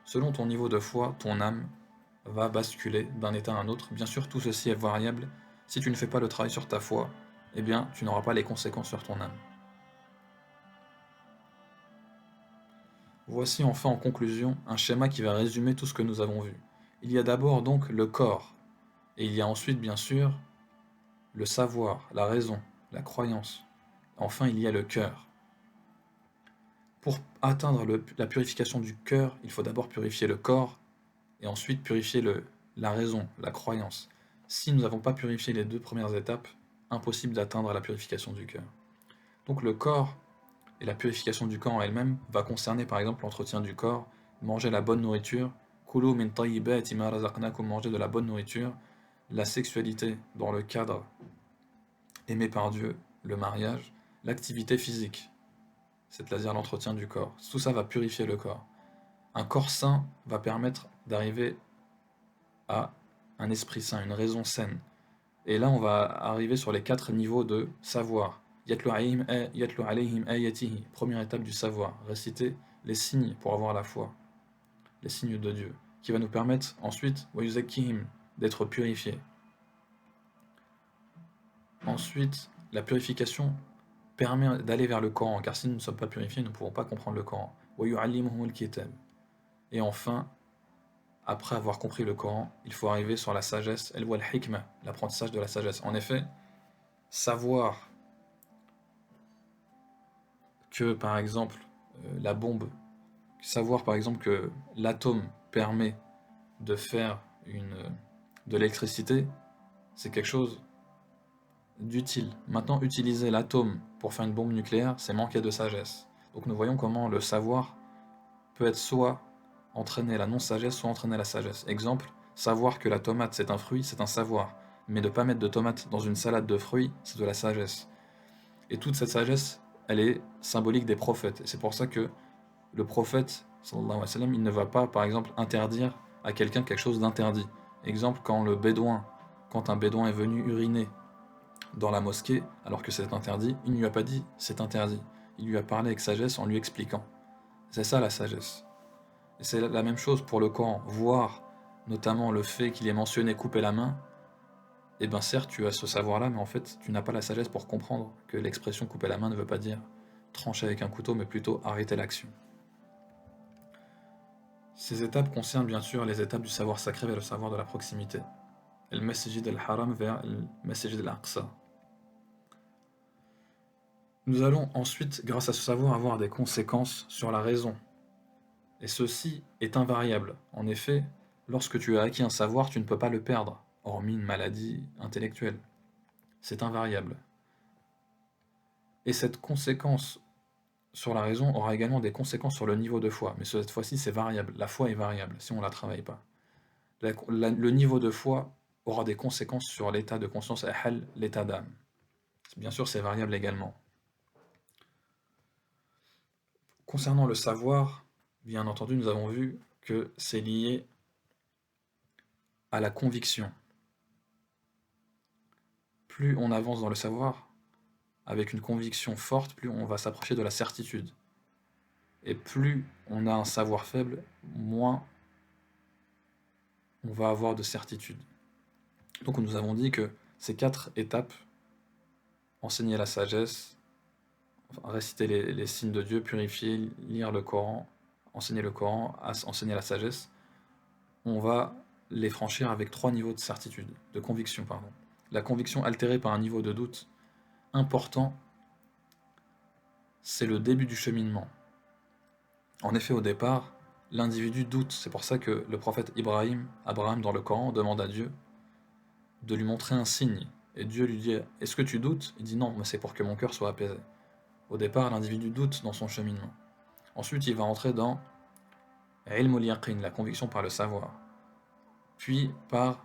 Selon ton niveau de foi, ton âme va basculer d'un état à un autre. Bien sûr, tout ceci est variable. Si tu ne fais pas le travail sur ta foi, eh bien, tu n'auras pas les conséquences sur ton âme. Voici enfin en conclusion un schéma qui va résumer tout ce que nous avons vu. Il y a d'abord donc le corps, et il y a ensuite bien sûr le savoir, la raison, la croyance. Enfin, il y a le cœur. Pour atteindre la purification du cœur, il faut d'abord purifier le corps, et ensuite purifier la raison, la croyance. Si nous n'avons pas purifié les deux premières étapes, impossible d'atteindre la purification du cœur. Donc le corps et la purification du corps en elle-même va concerner par exemple l'entretien du corps, manger la bonne nourriture, kulu min tayyibati ma razaqnakum, manger de la bonne nourriture, la sexualité dans le cadre aimé par Dieu, le mariage, l'activité physique, c'est-à-dire l'entretien du corps. Tout ça va purifier le corps. Un corps sain va permettre d'arriver à un esprit sain, une raison saine. Et là, on va arriver sur les 4 niveaux de savoir. Yatlu alayhim ayatihi, première étape du savoir, réciter les signes pour avoir la foi, les signes de Dieu, qui va nous permettre ensuite, wa yuzakkihim, d'être purifiés. Ensuite, la purification permet d'aller vers le Coran, car si nous ne sommes pas purifiés, nous ne pourrons pas comprendre le Coran. Wa yu'allimuhumul kitab. Et enfin, après avoir compris le Coran, il faut arriver sur la sagesse, al-hikmah, l'apprentissage de la sagesse. En effet, savoir que, par exemple, la bombe, savoir par exemple que l'atome permet de faire de l'électricité, c'est quelque chose d'utile. Maintenant, utiliser l'atome pour faire une bombe nucléaire, c'est manquer de sagesse. Donc nous voyons comment le savoir peut être soit entraîner la non-sagesse, soit entraîner la sagesse. Exemple, savoir que la tomate c'est un fruit, c'est un savoir. Mais ne pas mettre de tomate dans une salade de fruits, c'est de la sagesse. Et toute cette sagesse, elle est symbolique des prophètes. Et c'est pour ça que le prophète, sallallahu alayhi wa sallam, il ne va pas, par exemple, interdire à quelqu'un quelque chose d'interdit. Exemple, quand un bédouin est venu uriner dans la mosquée, alors que c'est interdit, il ne lui a pas dit c'est interdit. Il lui a parlé avec sagesse en lui expliquant. C'est ça la sagesse. Et c'est la même chose pour le Coran. Voir notamment le fait qu'il est mentionné couper la main, et bien certes tu as ce savoir-là, mais en fait tu n'as pas la sagesse pour comprendre que l'expression couper la main ne veut pas dire trancher avec un couteau, mais plutôt arrêter l'action. Ces étapes concernent bien sûr les étapes du savoir sacré vers le savoir de la proximité. Le Masjid al-Haram vers le Masjid al-Aqsa. Nous allons ensuite, grâce à ce savoir, avoir des conséquences sur la raison. Et ceci est invariable. En effet, lorsque tu as acquis un savoir, tu ne peux pas le perdre, hormis une maladie intellectuelle. C'est invariable. Et cette conséquence sur la raison aura également des conséquences sur le niveau de foi. Mais cette fois-ci, c'est variable. La foi est variable si on ne la travaille pas. Le niveau de foi aura des conséquences sur l'état de conscience, l'état d'âme. Bien sûr, c'est variable également. Concernant le savoir, bien entendu, nous avons vu que c'est lié à la conviction. Plus on avance dans le savoir, avec une conviction forte, plus on va s'approcher de la certitude. Et plus on a un savoir faible, moins on va avoir de certitude. Donc nous avons dit que ces 4 étapes, enseigner la sagesse, réciter les signes de Dieu, purifier, lire le Coran, enseigner le Coran, enseigner la sagesse, on va les franchir avec 3 niveaux de certitude, de conviction, pardon. La conviction altérée par un niveau de doute important, c'est le début du cheminement. En effet, au départ, l'individu doute. C'est pour ça que le prophète Abraham dans le Coran, demande à Dieu de lui montrer un signe. Et Dieu lui dit « Est-ce que tu doutes ?» Il dit « Non, mais c'est pour que mon cœur soit apaisé. » Au départ, l'individu doute dans son cheminement. Ensuite, il va entrer dans ilmul yaqin, la conviction par le savoir. Puis par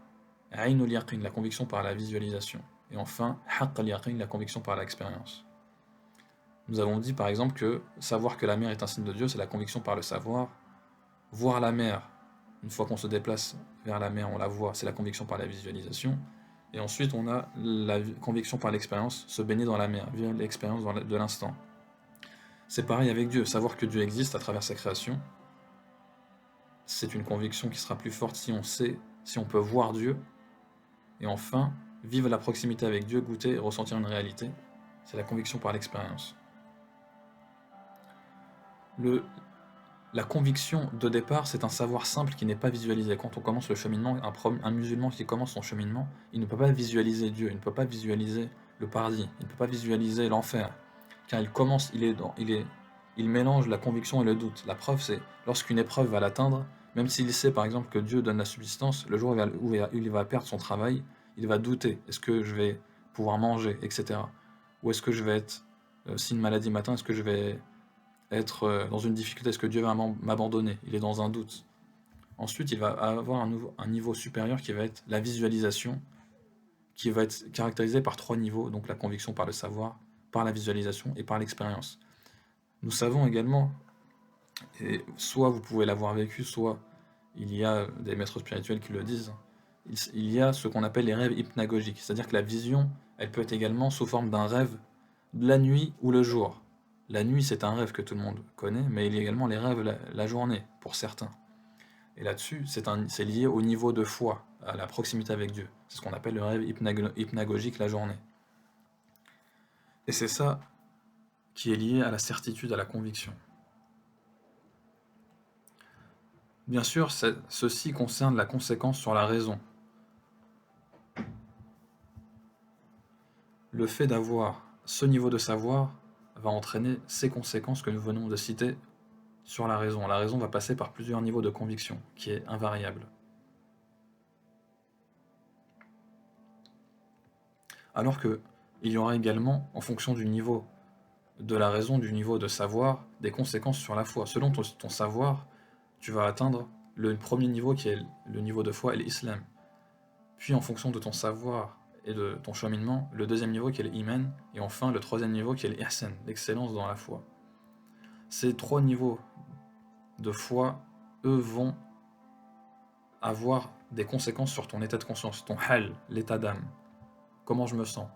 aynul yaqin, la conviction par la visualisation. Et enfin, haqq al-yaqin, la conviction par l'expérience. Nous avons dit par exemple que savoir que la mer est un signe de Dieu, c'est la conviction par le savoir. Voir la mer, une fois qu'on se déplace vers la mer, on la voit, c'est la conviction par la visualisation. Et ensuite, on a la conviction par l'expérience, se baigner dans la mer, vivre l'expérience de l'instant. C'est pareil avec Dieu, savoir que Dieu existe à travers sa création, c'est une conviction qui sera plus forte si on sait, si on peut voir Dieu. Et enfin, vivre la proximité avec Dieu, goûter et ressentir une réalité, c'est la conviction par l'expérience. La conviction de départ, c'est un savoir simple qui n'est pas visualisé. Quand on commence le cheminement, un musulman qui commence son cheminement, il ne peut pas visualiser Dieu, il ne peut pas visualiser le paradis, il ne peut pas visualiser l'enfer. Car il commence, il mélange la conviction et le doute. La preuve, c'est lorsqu'une épreuve va l'atteindre, même s'il sait par exemple que Dieu donne la subsistance, le jour où il va perdre son travail, il va douter. Est-ce que je vais pouvoir manger, etc. Ou est-ce que je vais être, si une maladie m'atteint, est-ce que je vais être dans une difficulté, est-ce que Dieu va m'abandonner? Il est dans un doute. Ensuite, il va avoir un niveau supérieur qui va être la visualisation, qui va être caractérisé par 3 niveaux, donc la conviction par le savoir, par la visualisation et par l'expérience. Nous savons également, et soit vous pouvez l'avoir vécu, soit il y a des maîtres spirituels qui le disent, il y a ce qu'on appelle les rêves hypnagogiques, c'est-à-dire que la vision, elle peut être également sous forme d'un rêve de la nuit ou le jour. La nuit, c'est un rêve que tout le monde connaît, mais il y a également les rêves la journée, pour certains. Et là-dessus, c'est lié au niveau de foi, à la proximité avec Dieu. C'est ce qu'on appelle le rêve hypnagogique la journée. Et c'est ça qui est lié à la certitude, à la conviction. Bien sûr, ceci concerne la conséquence sur la raison. Le fait d'avoir ce niveau de savoir va entraîner ces conséquences que nous venons de citer sur la raison. La raison va passer par plusieurs niveaux de conviction, qui est invariable. Alors que il y aura également, en fonction du niveau de la raison, du niveau de savoir, des conséquences sur la foi. Selon ton savoir, tu vas atteindre le premier niveau qui est le niveau de foi et l'islam. Puis en fonction de ton savoir et de ton cheminement, le deuxième niveau qui est l'iman, et enfin le troisième niveau qui est l'ihsan, l'excellence dans la foi. Ces 3 niveaux de foi, eux, vont avoir des conséquences sur ton état de conscience, ton hal, l'état d'âme. Comment je me sens?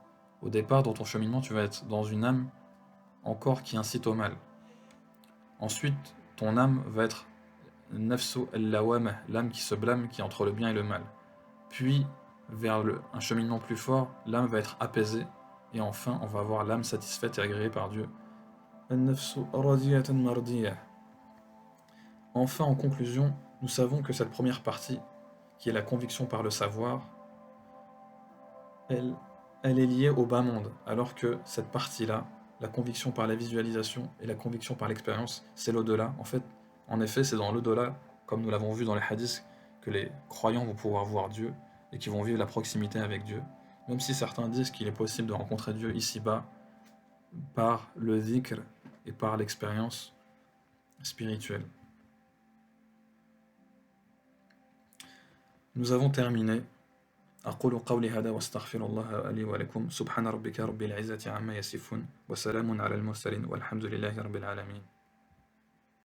Au départ, dans ton cheminement, tu vas être dans une âme encore qui incite au mal. Ensuite, ton âme va être nafsu al-lawamah, l'âme qui se blâme, qui est entre le bien et le mal. Puis, vers un cheminement plus fort, l'âme va être apaisée, et enfin, on va avoir l'âme satisfaite et agréée par Dieu. Enfin, en conclusion, nous savons que cette première partie, qui est la conviction par le savoir, elle est liée au bas monde, alors que cette partie-là, la conviction par la visualisation et la conviction par l'expérience, c'est l'au-delà. En fait, En effet, c'est dans l'au-delà, comme nous l'avons vu dans les hadiths, que les croyants vont pouvoir voir Dieu et qui vont vivre la proximité avec Dieu. Même si certains disent qu'il est possible de rencontrer Dieu ici-bas par le dhikr et par l'expérience spirituelle. Nous avons terminé. أقول قولي هذا واستغفر الله لي ولكم سبحان ربك رب العزة عما يصفون وسلام على المرسلين والحمد لله رب العالمين